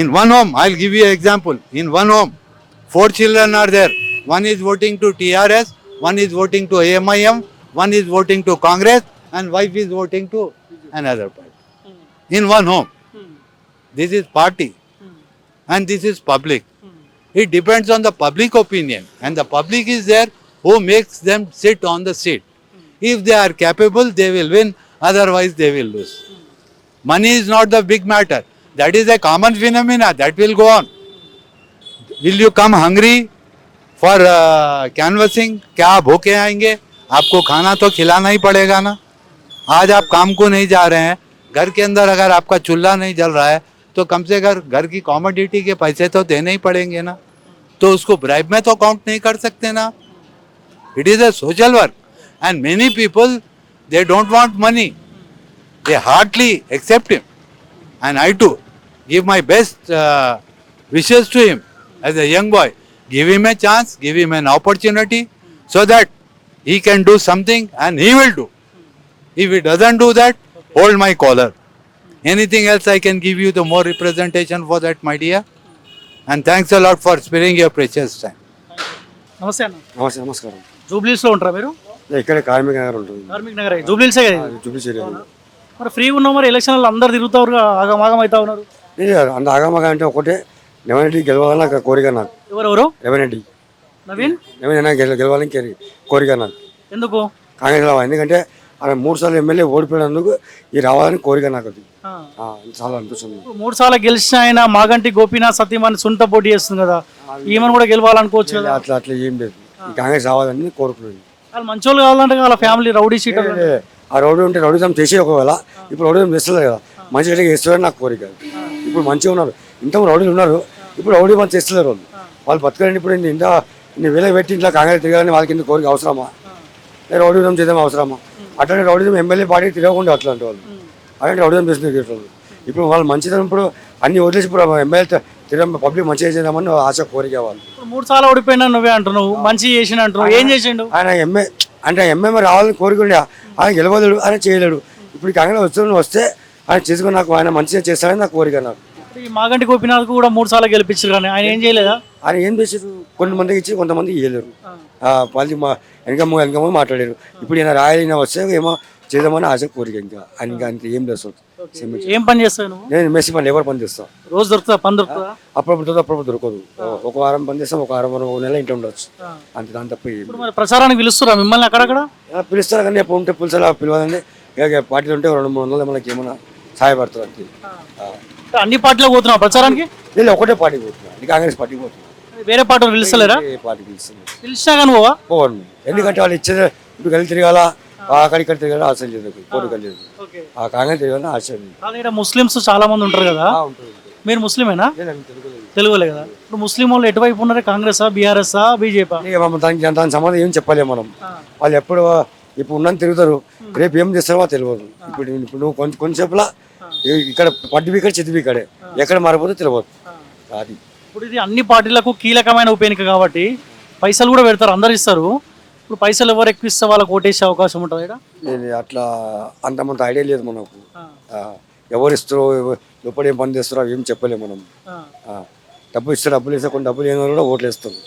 In one home, I'll give you an example. In one home, 4 children are there. One is voting to TRS, one is voting to MIM, one is voting to Congress, and wife is voting to another party. In one home. This is party. And this is public. It depends on the public opinion. And the public is there who makes them sit on the seat. If they are capable, they will win. Otherwise, they will lose. Money is not the big matter. That is a common phenomena. That will go on. Will you come hungry for canvassing? क्या आप भूखे आएंगे? आपको खाना तो खिलाना ही पड़ेगा ना. आज आप काम को नहीं जा रहे हैं, घर के अंदर अगर आपका चूल्हा नहीं जल रहा है तो कम से कम घर की कॉमोडिटी के पैसे तो देने ही पड़ेंगे ना. तो उसको ब्राइब में तो काउंट नहीं कर सकते ना. It is a social work and many people they don't want money, they hardly accept him and I too give my best wishes to him as a young boy. Give him a chance, give him an opportunity so that he can do something and he will do. If he doesn't do that, hold my collar. Anything else I can give you the more representation for that, my dear. And thanks a lot for sparing your precious time. నమస్తే అన్న. నమస్తే నమస్కారం. జూబ్లీస్లో ఉంటారా మీరు? ఇక్కడ కార్మిక నగర్ ఉంటుంది. Karmic Nagar జూబ్లీసే కదా ఇది? జూబ్లీస్ ఏరియా. మరి ఫ్రీగా ఉన్నాం, మరి ఎలక్షన్లో అందరు తిరుగుతారు, ఆగమాగం అవుతా ఉన్నారు. అంత ఆగమగా అంటే ఒకటే, రెవెన్ రెడ్డి గెలవాలని నాకు కోరిక. నాకు ఎవరెవరు? రెవెన్ రెడ్డి నవీన్ గెలవాలని కోరిక నాకు. ఎందుకు? కాంగ్రెస్ రావాలి. ఎందుకంటే ఆయన 3 సార్లు ఎమ్మెల్యే ఓడిపోయినందుకు ఈ రావాలని కోరిక నాకు. అది చాలా అనిపిస్తుంది. 3 సార్లు గెలిచిన ఆయన మాగంటి గోపీనాథ్ సత్యమని సొంత పోటీ చేస్తుంది కదా, ఈమెను కూడా గెలవాలనుకోవచ్చు కదా. అట్లా ఏం లేదు. ఈ కాంగ్రెస్ రావాలని కోరుకున్నాను. వాళ్ళు మంచోళ్ళు కావాలంటే వాళ్ళ ఫ్యామిలీ రౌడీ షీటర్. ఆ రౌడీ ఉంటే రౌడీజం చేసే ఒకవేళ ఇప్పుడు రౌడీజం చేస్తలేదు కదా, మంచి రెడ్డిగా చేస్తారని నాకు కోరిక. ఇప్పుడు మంచిగా ఉన్నారు, ఇంత రౌడీలు ఉన్నారు, ఇప్పుడు రౌడీ మంచి చేస్తలేరు. వాళ్ళు బతకలేని ఇప్పుడు ఇన్ని వేల పెట్టి ఇంట్లో కాంగ్రెస్ తిరగాలని వాళ్ళకి ఎందుకు కోరిక అవసరమా? రౌడీజం చేద్దాం అవసరమా? అట్లాంటి రౌడీజం ఎమ్మెల్యే పార్టీ తిరగకుండా అట్లాంటి వాళ్ళు అలాంటి రౌడీజం చేస్తున్నారు. ఇప్పుడు వాళ్ళు మంచిదనం ఇప్పుడు అన్ని వదిలేసి ఇప్పుడు ఎమ్మెల్యే తిరగ పబ్లిక్ మంచిగా చేద్దామని ఆశ కోరిక. వాళ్ళు 3 సార్లు ఓడిపోయినా నువ్వే అంటున్నావు, మంచి చేసిన అంటున్నావు. ఏం చేసిండు ఆయన? ఎంఏ రావాలని కోరుకుండే ఆయన గెలవలేడు, ఆయన చేయలేడు. ఇప్పుడు కాంగ్రెస్ వస్తే ఆయన చేసుకుని నాకు ఆయన మంచిగా చేస్తాడని నాకు కోరిక. నాకు ఈ మాగంటి గోపీనాథ్ కూడా 3 సార్లు గెలిపించారు కానీ ఆయన ఏం చేయలేదా? ఆయన ఏం చేసారు? కొంతమందికి ఇచ్చి కొంతమందికి ఇవ్వలేరు. వాళ్ళు వెనకమ్మ మాట్లాడారు. ఇప్పుడు ఈయన రాయన వస్తే ఏమో చేద్దామని ఆశ కోరిక. ఇంకా ఆయన ఏం చేస్తాడు? ఏం పని చేస్తావు నువ్వు? నేను మెస్సి పని లేబర్ పని చేస్తాను. రోజు దొరుకుతా? పని దొరుకుతుందా? అప్పుడప్పుడు దొరకదు. ఒక వారం పని చేస్తాం, ఒక నెల ఇంట్లో ఉండొచ్చు అంతే. దాని తప్ప మరి ప్రచారానికి పిలుస్తురా మిమ్మల్ని అక్కడక్కడ? పిలుస్తారు కానీ ఎప్పుడు ఉంటే పులుసలా పిలవాలండి. ఇక పార్టీలు ఉంటే 200-300 మనకి ఏమైనా సహాయపడతారు అంతే. అన్ని పార్టీలో పోతున్నావు ప్రచారానికి? నేను ఒకటే పార్టీ పోతున్నాను, కాంగ్రెస్ పార్టీకి పోతున్నాను. వేరే పార్టీలు పిలుస్తలేరా? ఏ పార్టీ పిలుస్తుంది? పిలిచినా కానీ పోవా? పోను. ఎందుకంటే వాళ్ళు ఇచ్చేది ఇప్పుడు కలిసి తిరగాల, అక్కడిక్కడ తిరగాల ఆశ లేదు, కోరిక లేదు. ఆ కాంగ్రెస్ తిరగాలని ఆశ లేదు. ముస్లిమ్స్ చాలా మంది ఉంటారు కదా, మీరు ముస్లిమేనా? తెలుగులే కదా. ఇప్పుడు ముస్లిం వాళ్ళు ఎటువైపు ఉన్నారా? కాంగ్రెసా, బీఆర్ఎస్, బీజేపీ? దాని సంబంధం ఏం చెప్పలేము మనం. వాళ్ళు ఇప్పుడు ఉన్నని తిరుగుతారు, రేపు ఏం చేస్తారో తెలియదు. ఇప్పుడు నువ్వు కొంచెంసేపులా ఇక్కడ పడ్డవి ఇక్కడ చెదివి ఇక్కడే, ఎక్కడ మారిపోతే తెలియదు. అది ఇప్పుడు ఇది అన్ని పార్టీలకు కీలకమైన ఉప ఎన్నిక కాబట్టి పైసలు కూడా పెడతారు, అందరు ఇస్తారు. ఇప్పుడు పైసలు ఎవరు ఎక్కువ ఇస్తే వాళ్ళకి ఓటేసే అవకాశం ఉంటుంది ఇక్కడ? నేను అట్లా అంతమంత ఐడియా లేదు మనకు. ఎవరు ఇస్తారో ఎప్పుడు ఏం పని చేస్తారో ఏం చెప్పలేము మనం. డబ్బులు ఇస్తే డబ్బులు ఇస్తే కొన్ని డబ్బులు ఏమైనా కూడా ఓట్లు వేస్తారు,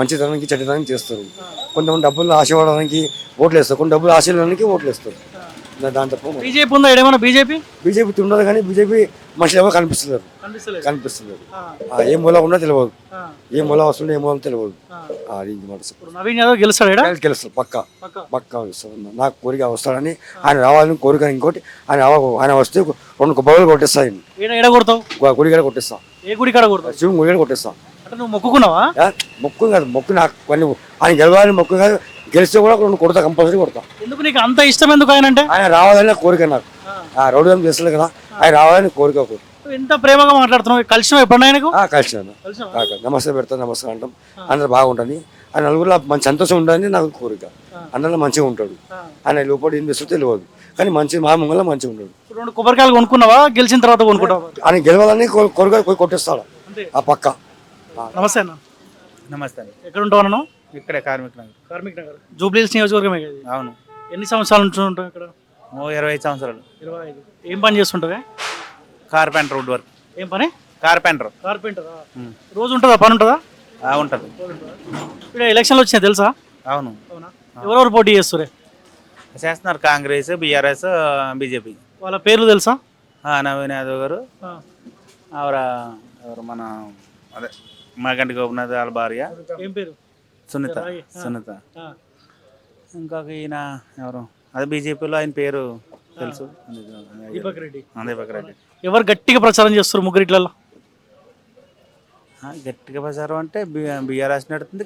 మంచితనానికి చెడ్డతనానికి చేస్తారు. కొంతమంది డబ్బులు ఆశపడడానికి ఓట్లు వేస్తారు, కొన్ని డబ్బులు ఆశపడడానికి ఓట్లు వేస్తారు. దాని తప్ప బీజేపీ ఉందా ఏమైనా? బీజేపీ ఉండదు కానీ బీజేపీ మనుషులు ఎవరు కనిపిస్తున్నారు. ఏం మూల ఉన్నా తెలియదు, ఏం మూల వస్తుండే ఏం మూల తెలియదు. అది నవీన్ యాదవ్ గెలుస్తారు పక్కా గెలుస్తారు. నాకు కోరిక వస్తాడని ఆయన రావాలని కోరిక. ఇంకోటి ఆయన వస్తే 2 కొబ్బరి కొట్టేస్తాను, గుడి కాడ కొట్టేస్తా. ఏ గుడి కాడ కొడతావు? శివుని గుడి కాడ కొట్టేస్తా. నువ్వు మొక్కుకున్నావా? మొక్కు కాదు, మొక్కు నాకు కొన్ని ఆయన గెలవాలని మొక్కు కాదు, గెలిస్తే కూడా 2 కొడతా, కంపల్సరీ కొడతా. ఎందుకు నీకు అంత ఇష్టం? ఎందుకు ఆయన అంటే? ఆయన రావాలని కోరిక నాకు. రౌడీ చేస్తలేదు కదా, ఆయన రావాలని కోరిక. ఎంత ప్రేమగా మాట్లాడుతున్నావు. కలిసి ఎప్పుడన్నా ఆయనకు? కలిసినాను. నమస్తే పెడతాను, నమస్తే అంటాం. అందరు బాగుంటుంది. ఆయన నలుగురులో మంచి సంతోషం ఉండాలని నాకు కోరిక. అందరిలో మంచిగా ఉంటాడు. ఆయన లోపల ఏం చేస్తుందో తెలియదు కానీ మంచి మా ముంగల్లో మంచిగా ఉంటాడు. 2 కొబ్బరికాయలు కొనుక్కున్నావా? గెలిచిన తర్వాత కొనుక్కుంటావా? ఆయన గెలవాలని కోరిక పోయి కొట్టేస్తాడు ఆ పక్క. నమస్తే అన్న. నమస్తే అండి. ఎక్కడ ఉంటావు అన్న? ఇక్కడే కార్మిక్ నగర్. జూబ్లీహిల్స్ నియోజకవర్గమే కదా? అవును. ఎన్ని సంవత్సరాల నుంచి ఉంటావు ఇక్కడ? 25 సంవత్సరాలు. 25. ఏం పని చేస్తుంటావే? Carpenter wood work. ఏం పని? కార్పెంటర్. రోజు ఉంటుందా పని? ఉంటుందా? ఉంటుంది. ఇక్కడ ఎలక్షన్లు వచ్చినాయి తెలుసా? అవును. ఎవరెవరు పోటీ చేస్తున్నారు? Congress, BRS, BJP. వాళ్ళ పేర్లు తెలుసా? నవీన్ యాదవ్ గారు, ఎవరు మన అదే మాగంటి గోపీనాథ్ వాళ్ళ భార్య. ఏం పేరు? సునీత. ఇంకొక ఈయన ఎవరు, అదే బీజేపీలో ఆయన పేరు తెలుసు, దీపక్ రెడ్డి. ఎవరు గట్టిగా ప్రచారం చేస్తారు ముగ్గురిట్లలో? గట్టిగా ప్రచారం అంటే బీఆర్ఎస్ నడుతుంది,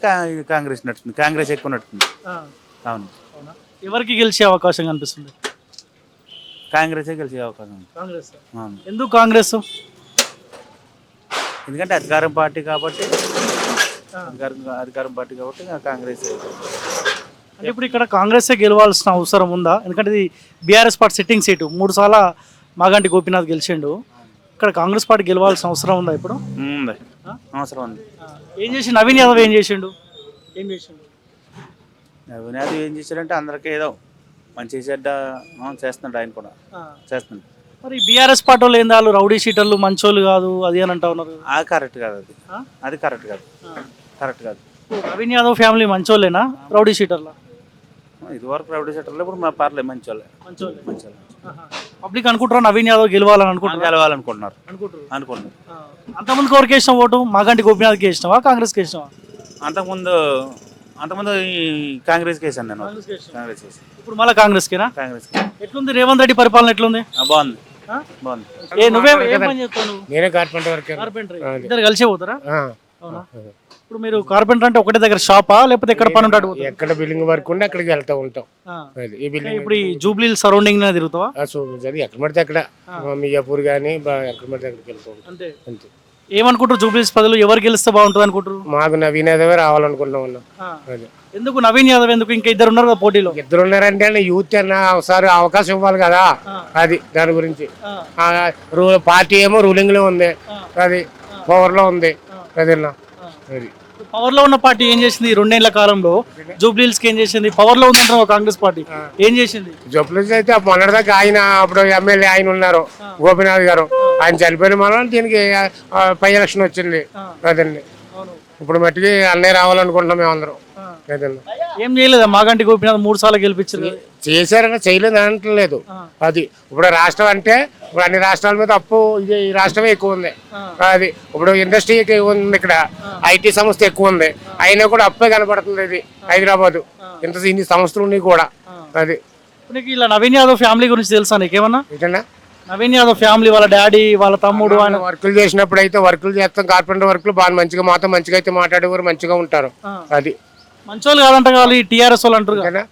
కాంగ్రెస్ నడుతుంది. కాంగ్రెస్ ఎక్కువ నడుతుంది. అవును, అవునా? ఎవరికి గెలిచే అవకాశం కనిపిస్తుంది? కాంగ్రెసే గెలిచే అవకాశం ఉంది. కాంగ్రెస్. అవును, ఎందుకు కాంగ్రెస్? ఎందుకంటే అధికారం పార్టీ కాబట్టి, అధికారం పార్టీ కాబట్టి కాంగ్రెస్. అంటే ఇప్పుడు ఇక్కడ కాంగ్రెసే గెలవాల్సిన అవసరం ఉందా? ఎందుకంటే ఇది బీఆర్ఎస్ పార్టీ సిట్టింగ్ సీటు, 3 సార్లు మాగంటి గోపీనాథ్ గెలిచిండు. ఇక్కడ కాంగ్రెస్ పార్టీ గెలవాల్సిన అవసరం ఉందా ఇప్పుడు? ఉంది, అవసరం ఉంది. ఏం చేసి నవీన్ యాదవ్ ఏం చేసిండు? అవినాది ఏం చేశాడంటే అందరికీ ఏదో మంచి చెడ్డ చేస్తున్నాడు. ఆయన కూడా చేస్తున్నాడు. మరి బీఆర్ఎస్ పార్టీ వాళ్ళు ఏంది, వాళ్ళు రౌడీ షీటర్లు, మంచోళ్ళు కాదు అది అని అంటా ఉన్నారు. అది కరెక్ట్ కాదు. అది కరెక్ట్ కాదు. కరెక్ట్ కాదు. నవీన్ యాదవ్ ఫ్యామిలీ మంచోళ్ళేనా, రౌడీ షీటర్లా? ఇదివరకు రౌడీ సెటర్లు, ఇప్పుడు మా పర్లేదు మంచి వాళ్ళే. పబ్లిక్ అనుకుంటారా నవీన్ యాదవ్ గెలవాలని అనుకుంటారు? గెలవాలనుకుంటున్నారు. అనుకుంటున్నారు. అంతకుముందు ఎవరికి వేసినావు ఓటు? మాగంటి గోపీనాథ్కి వేసినావా, కాంగ్రెస్కి వేసినావా? అంతకుముందు ఈ కాంగ్రెస్ కేసాను నేను. కాంగ్రెస్ కేసు. ఇప్పుడు మళ్ళీ కాంగ్రెస్కేనా? కాంగ్రెస్. ఎట్లుంది రేవంత్ రెడ్డి పరిపాలన, ఎట్లుంది? బాగుంది, బాగుంది. నువ్వేం పని చేస్తావు? నేనే కార్పెంటర్ వర్క్. కార్పెంటర్. ఇద్దరు కలిసే పోతారా? అవునా? ఇప్పుడు మీరు కార్పెంటర్ అంటే ఒకటే దగ్గర షాపా, లేకపోతే ఎక్కడ పని ఉంటాడు? ఎక్కడ బిల్డింగ్ వర్క్ ఉంటే అక్కడికి వెళ్తా ఉంటాం. ఈ బిల్డింగ్ ఇప్పుడు ఈ జూబ్లీ సరౌండింగ్ తిరుగుతావా? ఎక్కడ పడితే అక్కడ, మియాపూర్ కానీ ఎక్కడ పడితే అక్కడికి వెళ్తా ఉంటాం. అంతే. అంతే. ఏమనుకుంటారు జూబ్లీస్ ప్రజలు, ఎవరు గెలిస్తే బాగుంటుంది అనుకుంటారు? మాకు నవీన్ యాదవే రావాలనుకుంటున్నాం ఉన్నాం. ఎందుకు నవీన్ యాదవ్ ఎందుకు? ఇంకా ఇద్దరు ఉన్నారు కదా పోటీలో. ఇద్దరు ఉన్నారంటే యూత్ అన్న ఒకసారి అవకాశం ఇవ్వాలి కదా. అది దాని గురించి పార్టీ ఏమో రూలింగ్ లో ఉంది, అది పవర్ లో ఉంది. అదేనా అది పవర్ లో ఉన్న పార్టీ ఏం చేసింది 2 ఏళ్ల కాలంలో? జూబ్లీస్ కి ఏం చేసింది? పవర్ లో ఉందంటారు కాంగ్రెస్ పార్టీ, ఏం చేసింది? జూబ్లీస్ అయితే మొన్నటిదాకా ఆయన అప్పుడు ఎమ్మెల్యే ఆయన ఉన్నారు, గోపీనాథ్ గారు. ఆయన చనిపోయిన మనం దీనికి పై ఎలక్షన్ వచ్చింది కదండి. ఇప్పుడు మట్టికి అన్నయ్య రావాలనుకుంటున్నాం మేమందరం. ఏం చేయలేదా మాగంటి గోపీనాథ్ 3 సార్లు గెలిపించారు? చేశారని చేయలేదు అనట్లేదు. అది ఇప్పుడు రాష్ట్రం అంటే ఇప్పుడు అన్ని రాష్ట్రాల మీద అప్పు, ఇది ఈ రాష్ట్రమే ఎక్కువ ఉంది. అది ఇప్పుడు ఇండస్ట్రీ ఎక్కువ ఉంది, ఇక్కడ ఐటీ సంస్థ ఎక్కువ ఉంది, అయినా కూడా అప్పే కనపడుతుంది. ఇది హైదరాబాద్ ఇన్ని సంస్థలు ఉన్నాయి కూడా. అది ఇలా నవీన్ యాదవ్ ఫ్యామిలీ గురించి తెలుసా నీకేమన్నా? ఏంటన్నా నవీన్ యాదవ్ ఫ్యామిలీ, వాళ్ళ డాడీ, వాళ్ళ తమ్ముడు, ఆయన వర్కులు చేసినప్పుడు అయితే వర్కులు చేస్తాం, కార్పెంటర్ వర్కులు బాగా మంచిగా మాతో మంచిగా అయితే మాట్లాడేవారు, మంచిగా ఉంటారు. అది మంచోళ్ళు కాదంట కాదు టీఆర్ఎస్ వాళ్ళు అంటారు కదా,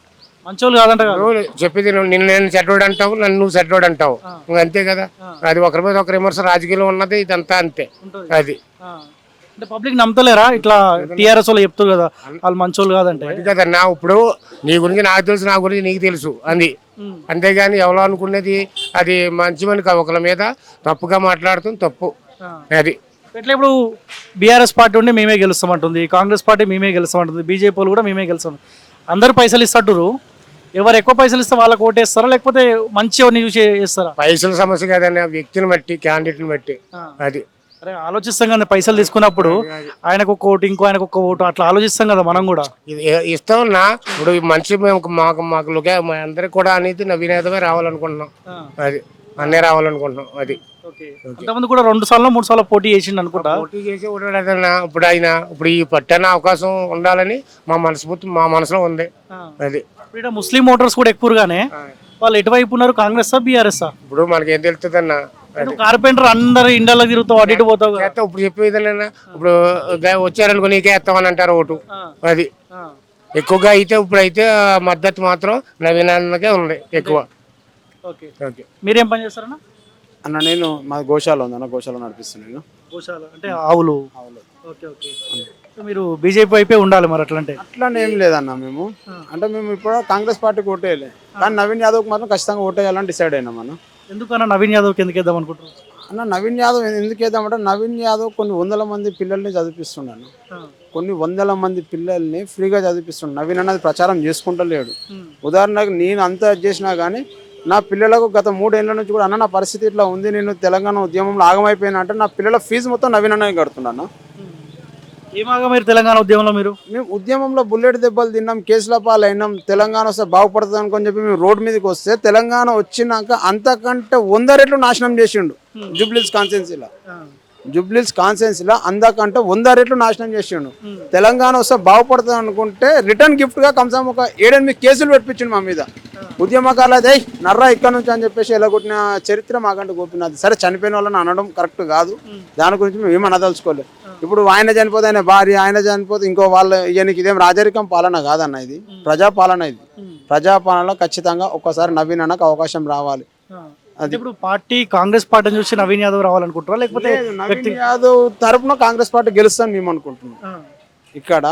మంచోళ్ళు కాదంట కాదు. చెప్పేది నిన్ను నేను సెటోడ్ అంటావు, నన్ను నువ్వు సెటోడ్ అంటావు, అంతే కదా. అది ఒకరి మీద ఒకరి విమర్శ రాజకీయంలో ఉన్నది, ఇదంతా అంతే. అది అంటే పబ్లిక్ నమ్మతలేరా ఇట్లా టీఆర్ఎస్ వాళ్ళు చెప్తారు కదా వాళ్ళు మంచోళ్ళు కాదంటే? అది కదన్నా, ఇప్పుడు నీ గురించి నాకు తెలుసు, నా గురించి నీకు తెలుసు, అది అంతేగాని ఎవరో అనుకునేది అది మంచి మని ఒకరి మీద తప్పుగా మాట్లాడుతుంది తప్పు. అది ఎట్లా ఇప్పుడు బీఆర్ఎస్ పార్టీ ఉండి మేమే గెలుస్తామంటుంది, కాంగ్రెస్ పార్టీ మేమే గెలుస్తామంటుంది, బీజేపీ వాళ్ళు కూడా మేమే గెలుస్తాం. అందరూ పైసలు ఇస్తారు, ఎవరు ఎక్కువ పైసలు ఇస్తే వాళ్ళకి ఓటేస్తారా లేకపోతే మంచి చూసి చేస్తారా? పైసల సమస్య కదన్నా, వ్యక్తిని బట్టి, క్యాండిడేట్ని బట్టి. అది అరే ఆలోచిస్తాం కదా, పైసలు తీసుకున్నప్పుడు ఆయనకు ఒక ఓటు, ఇంకో ఆయనకు ఒక ఓటు, అట్లా ఆలోచిస్తాం కదా మనం కూడా. ఇస్తామన్నా, ఇప్పుడు మంచి మాకు అందరికి కూడా అనేది నవీన్ యాదవే రావాలనుకుంటున్నాం. అది అన్నే రావాలనుకుంటున్నాం. అది అంతమంది కూడా 2 సార్లు 3 సార్లు పోటీ చేసిండు అనుకుంటా. పోటీ చేసి ఓడాడన్నా ఇప్పుడు ఆయన ఇప్పుడు ఈ పట్టణ అవకాశం ఉండాలని మా మనసులో ఉంది. అది ఇప్పుడు ముస్లిం ఓటర్స్ కూడా ఎక్కువగానే వాళ్ళు ఎటువైపు ఉన్నారు, కాంగ్రెస్ బీఆర్ఎస్? ఇప్పుడు మనకి ఏం తెలుస్తుంది అన్న, కార్పెంటర్ అందరు ఇండలో తిరుగుతావు, అటు ఇటు పోతావు. ఇప్పుడు చెప్పేదన్నా, ఇప్పుడు వచ్చారనుకో నీకే వేస్తామని అంటారు ఓటు. అది ఎక్కువగా అయితే ఇప్పుడైతే మద్దతు మాత్రం నవీనాకే ఉంది ఎక్కువ. మీరేం పని చేస్తారన్నా? అన్న నేను మా గోశాల ఉంది అన్న, గోశాల నడిపిస్తున్నాను. గోశాల అంటే ఆవులు. Okay okay. మీరు బీజేపీ వైపే ఉండాలి మరి అట్లా అంటే? అట్లానే ఏం లేదన్న, మేము అంటే మేము ఇప్పుడు కాంగ్రెస్ పార్టీకి ఓటేయాలి, కానీ నవీన్ యాదవ్కి మాత్రం ఖచ్చితంగా ఓటేయాలని డిసైడ్ అయినా మనం. ఎందుకన్నా నవీన్ యాదవ్కి ఎందుకు వేద్దాం అనుకుంటున్నాం అన్న? నవీన్ యాదవ్ ఎందుకు వేద్దామంటే నవీన్ యాదవ్ కొన్ని 100 మంది పిల్లల్ని చదివిస్తున్నాను, కొన్ని 100 మంది పిల్లల్ని ఫ్రీగా చదివిస్తున్నాడు. నవీన్ అన్నది ప్రచారం చేసుకుంటలేడు. ఉదాహరణకు నేను అంతా చేసినా కానీ నా పిల్లలకు గత 3 ఏళ్ళ నుంచి కూడా అన్న నా పరిస్థితి ఇట్లా ఉంది, నేను తెలంగాణ ఉద్యమంలో ఆగమైపోయినా అంటే నా పిల్లల ఫీజు మొత్తం నవీన్ అన్నకి కడుతున్నాను. ఏమాగా మీరు తెలంగాణ ఉద్యమంలో? మేము ఉద్యమంలో బుల్లెట్ దెబ్బలు తిన్నాం, కేసుల పాలైనాం, తెలంగాణ వస్తే బాగుపడుతుంది అనుకొని చెప్పి మేము రోడ్డు మీదకి వస్తే తెలంగాణ వచ్చినాక అంతకంటే 100 రెట్లు నాశనం చేసిండు జూబ్లీహిల్స్ కాన్స్టిట్యున్సీలో. జూబ్లీస్ కాన్స్టిట్యున్సీలో అందకంటే 100 రెట్లు నాశనం చేసిండు. తెలంగాణ వస్తే బాగుపడుతుంది అనుకుంటే రిటర్న్ గిఫ్ట్గా కమ్సం ఒక 7-8 కేసులు పెట్టించిండు మా మీద. ఉద్యమకారులు అదే నర్రా ఇక్కడ నుంచి అని చెప్పేసి ఎలాగొట్టిన చరిత్ర మాకంటే గోపినాథ్. సరే చనిపోయిన వాళ్ళని అనడం కరెక్ట్ కాదు, దాని గురించి మేము ఏమని అనదలుచుకోలేదు. ఇప్పుడు ఆయన చనిపోతే ఆయన భార్య, ఆయన చనిపోతే ఇంకో వాళ్ళు, ఈయనకి ఇదేం రాజరికం పాలన కాదన్న, ఇది ప్రజాపాలన. ఇది ప్రజాపాలనలో ఖచ్చితంగా ఒక్కసారి నవీన్ అన్నకు అవకాశం రావాలి. ఇప్పుడు పార్టీ కాంగ్రెస్ పార్టీని చూసి నవీన్ యాదవ్ రావాలనుకుంటారా, లేకపోతే నవీన్ యాదవ్ తరపున కాంగ్రెస్ పార్టీ గెలుస్తాను మేము అనుకుంటున్నాం. ఇక్కడ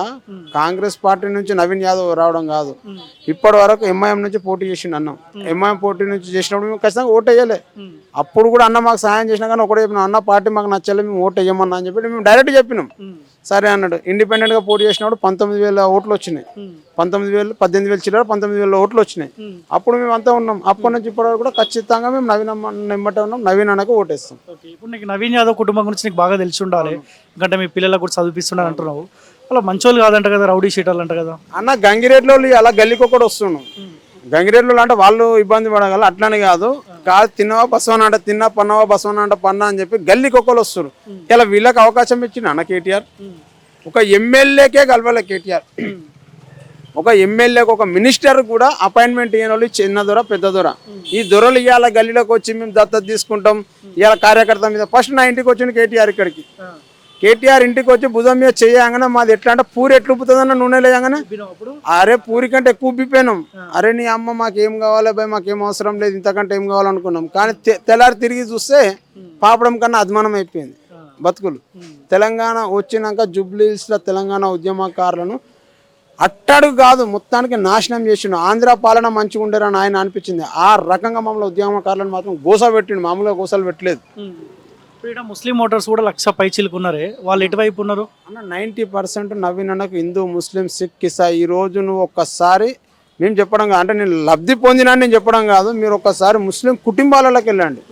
కాంగ్రెస్ పార్టీ నుంచి నవీన్ యాదవ్ రావడం కాదు, ఇప్పటి వరకు ఎంఐఎం నుంచి పోటీ చేసిండు అన్నాం. ఎంఐఎం పోటీ నుంచి చేసినప్పుడు మేము ఖచ్చితంగా ఓటు వేయలే. అప్పుడు కూడా అన్న మాకు సహాయం చేసినా కానీ ఒకటే చెప్పినాం, అన్న పార్టీ మాకు నచ్చలే, మేము ఓటు వేయమన్నా అని చెప్పి మేము డైరెక్ట్ చెప్పినాం. సరే అన్నాడు. ఇండిపెండెంట్ గా పోటీ చేసినప్పుడు 19,000 ఓట్లు వచ్చినాయి. 18,000 చిల్లర 19,000 ఓట్లు వచ్చినాయి. అప్పుడు మేము అంతా ఉన్నాం. అప్పటి నుంచి ఇప్పటి వరకు కూడా ఖచ్చితంగా మేము నవీన్ నిమ్మటే ఉన్నాం, నవీన్ అన్నకు ఓటేస్తాం. ఇప్పుడు నీకు నవీన్ యాదవ్ కుటుంబం గురించి నీకు బాగా తెలిసి ఉండాలి, ఎందుకంటే మీ పిల్లలకు కూడా చదివిస్తున్నారు అంటున్నావు. అలా మంచోళ్ళు కాదంట కదా, రౌడీ షీటర్లు అంట కదా. అన్న గంగిరెడ్లో అలా గల్లీకి ఒకటి వస్తున్నాం. గంగిరెడ్లు అంటే వాళ్ళు ఇబ్బంది పడగల, అట్లని కాదు తిన్నవా బస్వన అంటే తిన్నా, పన్నవా బస్వన అంటే పన్నా అని చెప్పి గల్లీకి ఒకళ్ళు వస్తారు. ఇలా వీళ్ళకి అవకాశం ఇచ్చింది అన్న కేటీఆర్. ఒక ఎమ్మెల్యేకే కలవాలి కేటీఆర్. ఒక ఎమ్మెల్యేకి ఒక మినిస్టర్ కూడా అపాయింట్మెంట్ ఇయ్యని వాళ్ళు చిన్న దొర పెద్ద దొర. ఈ దొరలు ఇవాళ గల్లీలోకి వచ్చి మేము దత్తత తీసుకుంటాం ఇవాళ కార్యకర్త మీద. ఫస్ట్ నా ఇంటికి వచ్చింది కేటీఆర్. ఇక్కడికి కేటీఆర్ ఇంటికి వచ్చి భుజం మీద చేయగానే మాది ఎట్లా అంటే పూరి ఎట్లు ఉప్పుతుందన్న నూనె లేయంగానే అరే పూరి కంటే ఎక్కువ ఉబ్బిపోయినాం. అరే నీ అమ్మ మాకేం కావాలి భయ్, మాకేం అవసరం లేదు, ఇంతకంటే ఏం కావాలనుకున్నాం. కానీ తెల్లారి తిరిగి చూస్తే పాపడం కన్నా అధ్మానం అయిపోయింది బతుకులు. తెలంగాణ వచ్చినాక జూబ్లీహిల్స్లో తెలంగాణ ఉద్యమకారులను అట్టడుగు కాదు మొత్తానికి నాశనం చేసిండు. ఆంధ్ర పాలన మంచిగా ఉండేరని ఆయన అనిపించింది. ఆ రకంగా మమ్మల్ని ఉద్యమకారులను మాత్రం గోస పెట్టిండు, మామూలుగా గోసలు పెట్టలేదు. ఇప్పుడు ముస్లిం ఓటర్స్ కూడా 1,00,000 పైచీలకు ఉన్నారే, వాళ్ళు ఎటువైపు ఉన్నారు అన్న? 90% నవీన్ అన్నకు హిందూ, ముస్లిం, సిక్, ఇసాయి. ఈ రోజు నువ్వు ఒక్కసారి మేము చెప్పడం కాదు, అంటే నేను లబ్ధి పొందినా నేను చెప్పడం కాదు, మీరు ఒక్కసారి ముస్లిం కుటుంబాలలోకి వెళ్ళండి.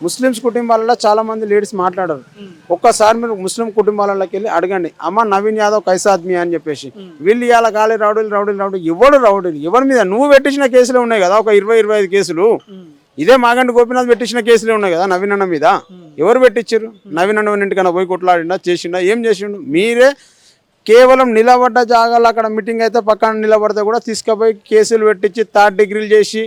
ముస్లిమ్స్ కుటుంబాలలో చాలా మంది లేడీస్ మాట్లాడారు. ఒక్కసారి మీరు ముస్లిం కుటుంబాలలోకి వెళ్ళి అడగండి, అమ్మ నవీన్ యాదవ్ కైసాద్మి అని చెప్పేసి. వీళ్ళు ఇవాళ గాలి రౌడీలు ఎవరు రౌడీలు ఎవరి మీద? నువ్వు పెట్టించిన కేసులే ఉన్నాయి కదా, ఒక 20-25 కేసులు. ఇదే మాగంటి గోపినాథ్ పెట్టించిన కేసులే ఉన్నాయి కదా నవీన్ అన్న మీద. ఎవరు పెట్టించారు? నవీన్ అన్న ఇంటికన్నా పోయి కొట్లాడిండా, చేసిండా, ఏం చేసిండు? మీరే కేవలం నిలబడ్డ జాగాలో అక్కడ మీటింగ్ అయితే పక్కన నిలబడితే కూడా తీసుకుపోయి కేసులు పెట్టించి 3rd డిగ్రీలు చేసి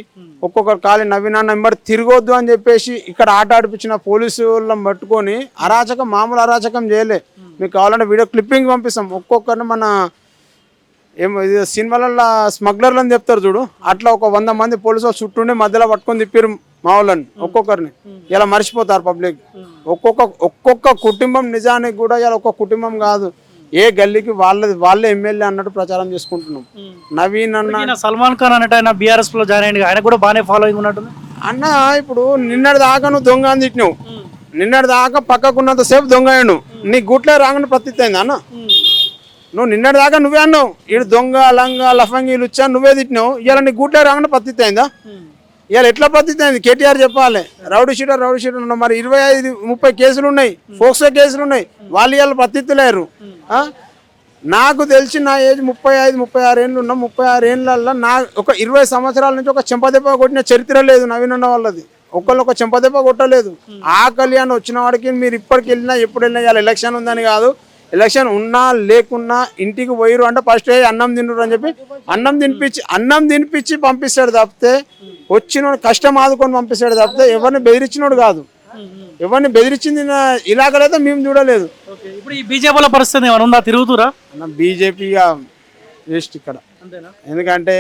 ఒక్కొక్కరు ఖాళీ నవీన్ అన్న వెంబడి తిరగొద్దు అని చెప్పేసి ఇక్కడ ఆట ఆడిపించిన పోలీసు వాళ్ళని పట్టుకొని అరాచకం, మామూలు అరాచకం చేయలే. మీకు కావాలంటే వీడియో క్లిప్పింగ్ పంపిస్తాం. ఒక్కొక్కరిని మన ఏమో ఇది సినిమాలలో స్మగ్లర్లని చెప్తారు చూడు, అట్లా ఒక 100 మంది పోలీసు వాళ్ళు చుట్టూనే మధ్యలో పట్టుకొని తిప్పారు మా వాళ్ళని ఒక్కొక్కరిని. ఇలా మర్చిపోతారు పబ్లిక్. ఒక్కొక్క కుటుంబం నిజానికి కూడా ఇలా ఒక్కొక్క కుటుంబం కాదు, ఏ గల్లీకి వాళ్ళే ఎమ్మెల్యే అన్నట్టు ప్రచారం చేసుకుంటున్నాం. నవీన్ అన్న సల్మాన్ ఖాన్ అన్నట్టు ఆయన బీఆర్ఎస్ లో జాయిన్ అయ్యింది, ఆయన కూడా బాగానే ఫాలోయింగ్ ఉన్నట్టు అన్న. ఇప్పుడు నిన్నటి దాకా నువ్వు దొంగ అని తిట్టినావు, నిన్నటి దాకా పక్కకున్నంత సేపు దొంగ అయ్యాను. నీ గుట్లే రాగానే ప్రతిత్తి అన్న. నువ్వు నిన్నటి దాకా నువ్వే అన్నావు ఈడు దొంగ, లంగా, లఫంగీలు వచ్చా నువ్వే తిట్టినావు. ఇవాళ నీ గుట్లే రాగానే ప్రతిత్తి అయిందా? ఇవాళ ఎట్లా ప్రతిత్తి అయింది? కేటీఆర్ చెప్పాలి. రౌడీ షీటర్ ఉన్నా మరి 25-30 కేసులు ఉన్నాయి, ఫోక్సో కేసులు ఉన్నాయి. వాళ్ళు ఇవాళ ప్రతిత్తులేరు. నాకు తెలిసి నా ఏజ్ 35-36 ఏళ్ళు ఉన్నా. 36 ఏళ్ళల్లో నా ఒక 20 సంవత్సరాల నుంచి ఒక చెంపదెబ్బ కొట్టిన చరిత్ర లేదు నవీన్ అన్న వాళ్ళది. ఒక చెంపదెబ్బ కొట్టలేదు. ఆకలి అని వచ్చిన వాడికి మీరు ఇప్పటికి వెళ్ళినా ఎప్పుడు వెళ్ళినా ఇవాళ ఎలక్షన్ ఉందని కాదు, ఎలక్షన్ ఉన్నా లేకున్నా ఇంటికి పోయిరు అంటే ఫస్ట్ అన్నం తినరు అని చెప్పి అన్నం తినిపించి పంపిస్తాడు తప్పితే, వచ్చినోడు కష్టం ఆదుకొని పంపిస్తాడు తప్పితే ఎవరిని బెదిరించినోడు కాదు. ఎవరిని బెదిరించింది ఇలాగలైతే మేము చూడలేదు. ఇప్పుడు ఈ బీజేపీల పరిస్థితి ఏమైనా ఉందా? తిరుగుతురా అన్న? బీజేపీ వేస్ట్ ఇక్కడ. ఎందుకంటే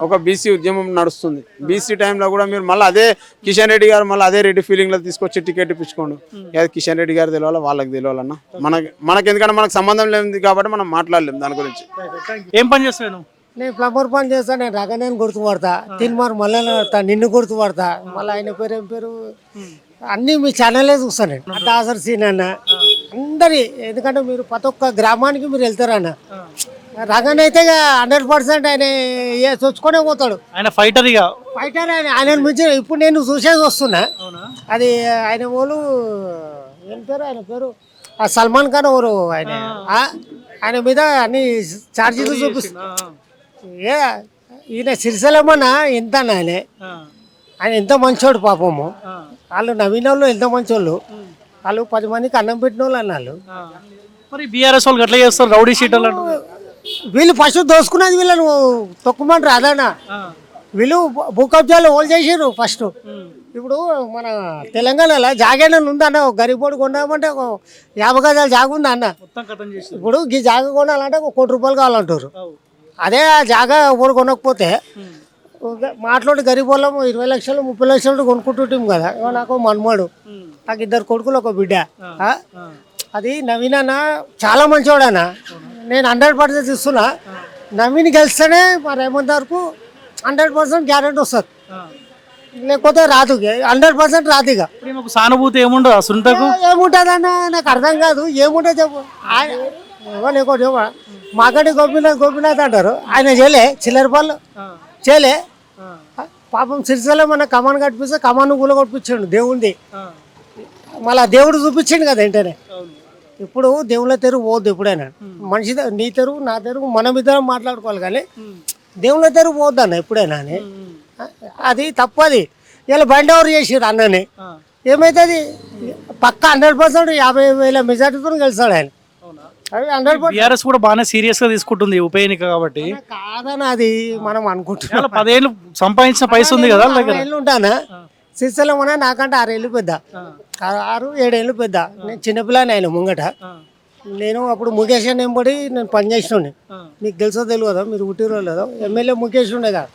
ఒక బీసీ ఉద్యమం నడుస్తుంది. బీసీ టైంలో కూడా మీరు మళ్ళీ అదే కిషన్ రెడ్డి గారు మళ్ళీ అదే రెడ్డి ఫీలింగ్లో తీసుకొచ్చి టికెట్ ఇప్పించుకోండు. అది కిషన్ రెడ్డి గారు తెలియాలా, వాళ్ళకి తెలియాలన్నా. మనకి ఎందుకంటే మనకు సంబంధం లేదు కాబట్టి మనం మాట్లాడలేము దాని గురించి. ఏం పని చేస్తాను? నేను ప్లంబర్ పని చేస్తాను. నేను రగనేని గుర్తుపడతా, తిన్మార్ మళ్ళీ నిన్ను గుర్తుపడతా, మళ్ళీ ఆయన పేరు ఏం పేరు అన్నీ మీ ఛానలే చూస్తాను నేను. దాసర్ సీన్ అన్న అందరి, ఎందుకంటే మీరు ప్రతి ఒక్క గ్రామానికి మీరు వెళ్తారన్న. రగన్ అయితే 100% ఆయన చొచ్చుకొనే పోతాడు. ఆయన ఫైటర్ ఆయన మించి ఇప్పుడు నేను చూసేది వస్తున్నా. అది ఆయన వాళ్ళు ఏం పేరు, ఆయన పేరు సల్మాన్ ఖాన్ ఎవరు, ఆయన మీద అన్ని ఛార్జీలు చూపిస్తున్నా. ఈయన సిరిసిల్లమన్నా ఎంత ఆయన ఎంత మంచోడు పాపము. వాళ్ళు నవీన్ వాళ్ళు ఎంత మంచోళ్ళు. వాళ్ళు 10 మందికి అన్నం పెట్టిన వాళ్ళు అన్నారు. మరి బీఆర్ఎస్ వాళ్ళు ఎట్లా చేస్తారు రౌడీ షీటర్లు అంటారు? వీళ్ళు ఫస్ట్ దోసుకున్నది వీళ్ళను తొక్కుమంటారు అదనా. వీళ్ళు భూ కబ్జాలు ఓల్ చేసారు ఫస్ట్. ఇప్పుడు మన తెలంగాణలో జాగేనా ఉందన్న, ఒక గరీబోడు కొన్నామంటే ఒక 50 గజాలు జాగ ఉంది అన్న. ఇప్పుడు ఈ జాగ కొనాలంటే ఒక 1 కోటి రూపాయలు కావాలంటారు. అదే ఆ జాగా ఎవరు కొనకపోతే మాట్లాడి గరీబ్ వాళ్ళం 20 లక్షలు 30 లక్షలు కొనుక్కుంటుంటాం కదా. నాకు మన్మడు, నాకు 2 కొడుకులు 1 బిడ్డ. అది నవీన్ అన్న చాలా మంచివాడన్న, నేను 100% ఇస్తున్నా. నవీన్ గెలిస్తేనే మా రేవంత్ వరకు 100% గ్యారెంటీ వస్తుంది, లేకపోతే రాదు, 100% రాదు. ఇక సానుభూతి ఏముండదు సుంటకు? ఏముంటుంది అన్న, నాకు అర్థం కాదు. ఏముంటుంది చెప్పు. లేకపోతే మాగడి గోపీనాథ్ అంటారు, ఆయన చేయలే చిల్లర పళ్ళు చేయలే. పాపం సిరిసిల్ల మన కమాన్ కట్టిస్తే కమాన్ గుల కొట్టించాడు దేవుడిది. మళ్ళీ దేవుడు చూపించాడు కదా వెంటనే. ఇప్పుడు దేవుళ్ళ తెరువు పోవద్దు ఎప్పుడైనా. మనిషి నీ తెరువు నా తెరువు మనం ఇద్దరం మాట్లాడుకోవాలి, కానీ దేవుళ్ళ తెరువు పోవద్దు అన్న ఎప్పుడైనా అని. అది తప్పది. ఇలా బండి ఎవరు చేసారు అన్నని, ఏమవుతుంది పక్కా 100% 50,000 మెజార్టీతో గెలుస్తాడు ఆయన. అది 100% బీఆర్ఎస్ కూడా బాగానే సీరియస్ గా తీసుకుంటుంది ఉప ఎన్నిక కాబట్టి. కాదని అది మనం అనుకుంటున్నాం. 10 ఏళ్ళు సంపాదించిన పైస ఉంది కదా వాళ్ళ దగ్గర. 6 ఏళ్ళు ఉంటానా శ్రీశైలం అన్నా, నాకంటే 6 ఏళ్ళు పెద్ద, 6-7 ఏళ్ళు పెద్ద. నేను చిన్నపిల్లని ఆయన ముంగట. నేను అప్పుడు ముఖేష్ అని ఎంబడి నేను పనిచేస్తుండే. మీకు తెలుసో తెలియదా, మీరు ఉట్టిరో లేదో, ఎమ్మెల్యే ముఖేష్ ఉండే కదా,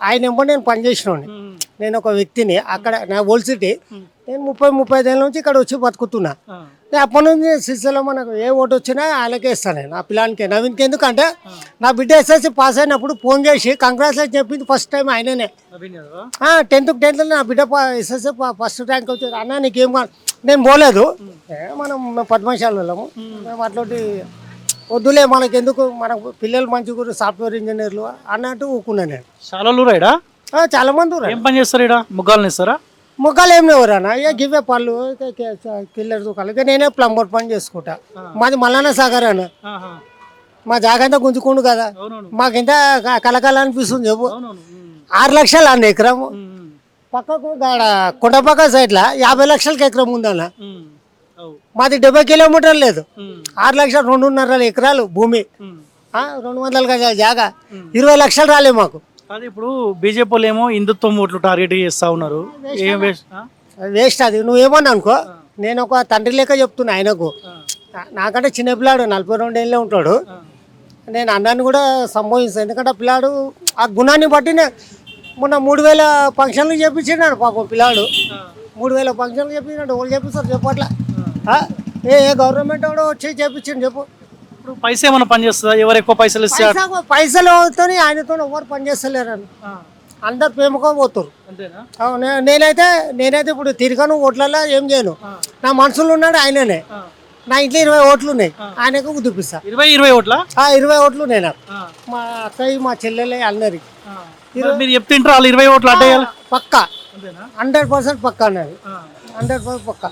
ఆయన ఎంబడి నేను పనిచేస్తుండే. నేను ఒక వ్యక్తిని అక్కడ నా ఓల్డ్ సిటీ. నేను 30-35 ఏళ్ళ నుంచి ఇక్కడ వచ్చి బతుకుతున్నా. నేను అప్పటి నుంచి శ్రీశైలం నాకు ఏ ఓటు వచ్చినా వాళ్ళకే ఇస్తాను నేను, ఆ పిల్లానికి నవీన్కి. ఎందుకంటే నా బిడ్డ ఎస్ఎస్సి పాస్ అయినప్పుడు ఫోన్ చేసి కంగ్రాచులేషన్ చెప్పింది ఫస్ట్ టైం ఆయననే. 10th నా బిడ్డ ఎస్ఎస్సి ఫస్ట్ ర్యాంక్ వచ్చారు. అన్న నీకేం కాదు, నేను పోలేదు. మనం పద్మశాల వాళ్ళము, మేము అట్లాంటి వద్దులే మనకి ఎందుకు, మన పిల్లలు మంచిగా సాఫ్ట్వేర్ ఇంజనీర్లు అన్నట్టు ఊకున్నాను నేను. చాలా మంది ఏం పని చేస్తారు ఇక్కడ? ముగ్గాలను ఇస్తారా? ముగ్గాలు ఏం లేవరానా, ఇక గివ్వే పళ్ళు కిల్లర్ దుకాణాలు. ఇక నేనే ప్లంబర్ పని చేసుకుంటా. మాది మల్లన్న సాగర్ అన్న, మా జాగంతా గుంజుకుండు కదా, మాకింత కలకల అనిపిస్తుంది చెప్పు. 6 లక్షలు అన్న ఎకరము. పక్కకు కొండపక్క సైడ్లో 50 లక్షలకి ఎకరం ఉందన్న. మాది 70 కిలోమీటర్లు లేదు. 6 లక్షలు 2.5 ఎకరాలు భూమి, 200 గజాల జాగా, 20 లక్షలు రాలే మాకు. అదే ఇప్పుడు బీజేపీ వాళ్ళు ఏమో హిందుత్వం ఓట్లు టార్గెట్ చేస్తా ఉన్నారు. ఏం వేస్ట్ అది. నువ్వేమన్నా అనుకో, నేను ఒక తండ్రి లెక్క చెప్తున్నా ఆయనకు. నాకంటే చిన్న పిల్లాడు 42 ఏళ్ళే ఉంటాడు. నేను అన్నాన్ని కూడా సంభవిస్తాను, ఎందుకంటే ఆ పిల్లాడు ఆ గుణాన్ని బట్టి. మొన్న 3000 ఫంక్షన్లు చేపించినాడు పాపం పిల్లాడు. 3000 ఫంక్షన్లు చెప్పించాడు. వాళ్ళు చెప్పిస్తారు చెప్పట్లా. ఏ గవర్నమెంట్ వాడు వచ్చి చేపించండి చెప్పు. ఇప్పుడు పైసా ఏమైనా పని చేస్తుందా? ఎవరు ఎక్కువ పైసలు ఇస్తే? పైసలతో ఆయనతో ఎవరు పని చేస్తలేరు, అందరు ప్రేమగా పోతారు. నేనైతే ఇప్పుడు తిరగను ఓట్లలో, ఏం చేయను. నా మనసులో ఉన్నాడు ఆయననే. నా ఇంట్లో 20 ఓట్లు ఉన్నాయి, ఆయనకు చూపిస్తా. 20 ఓట్ల? 20 ఓట్లు నేను, మా అక్కయ్య మా చెల్లెలే అందరికి. మీరు చెప్తుంటారు వాళ్ళు 20 ఓట్లు అంటే పక్కా 100% పక్కా అన్నది, 100% పక్కా.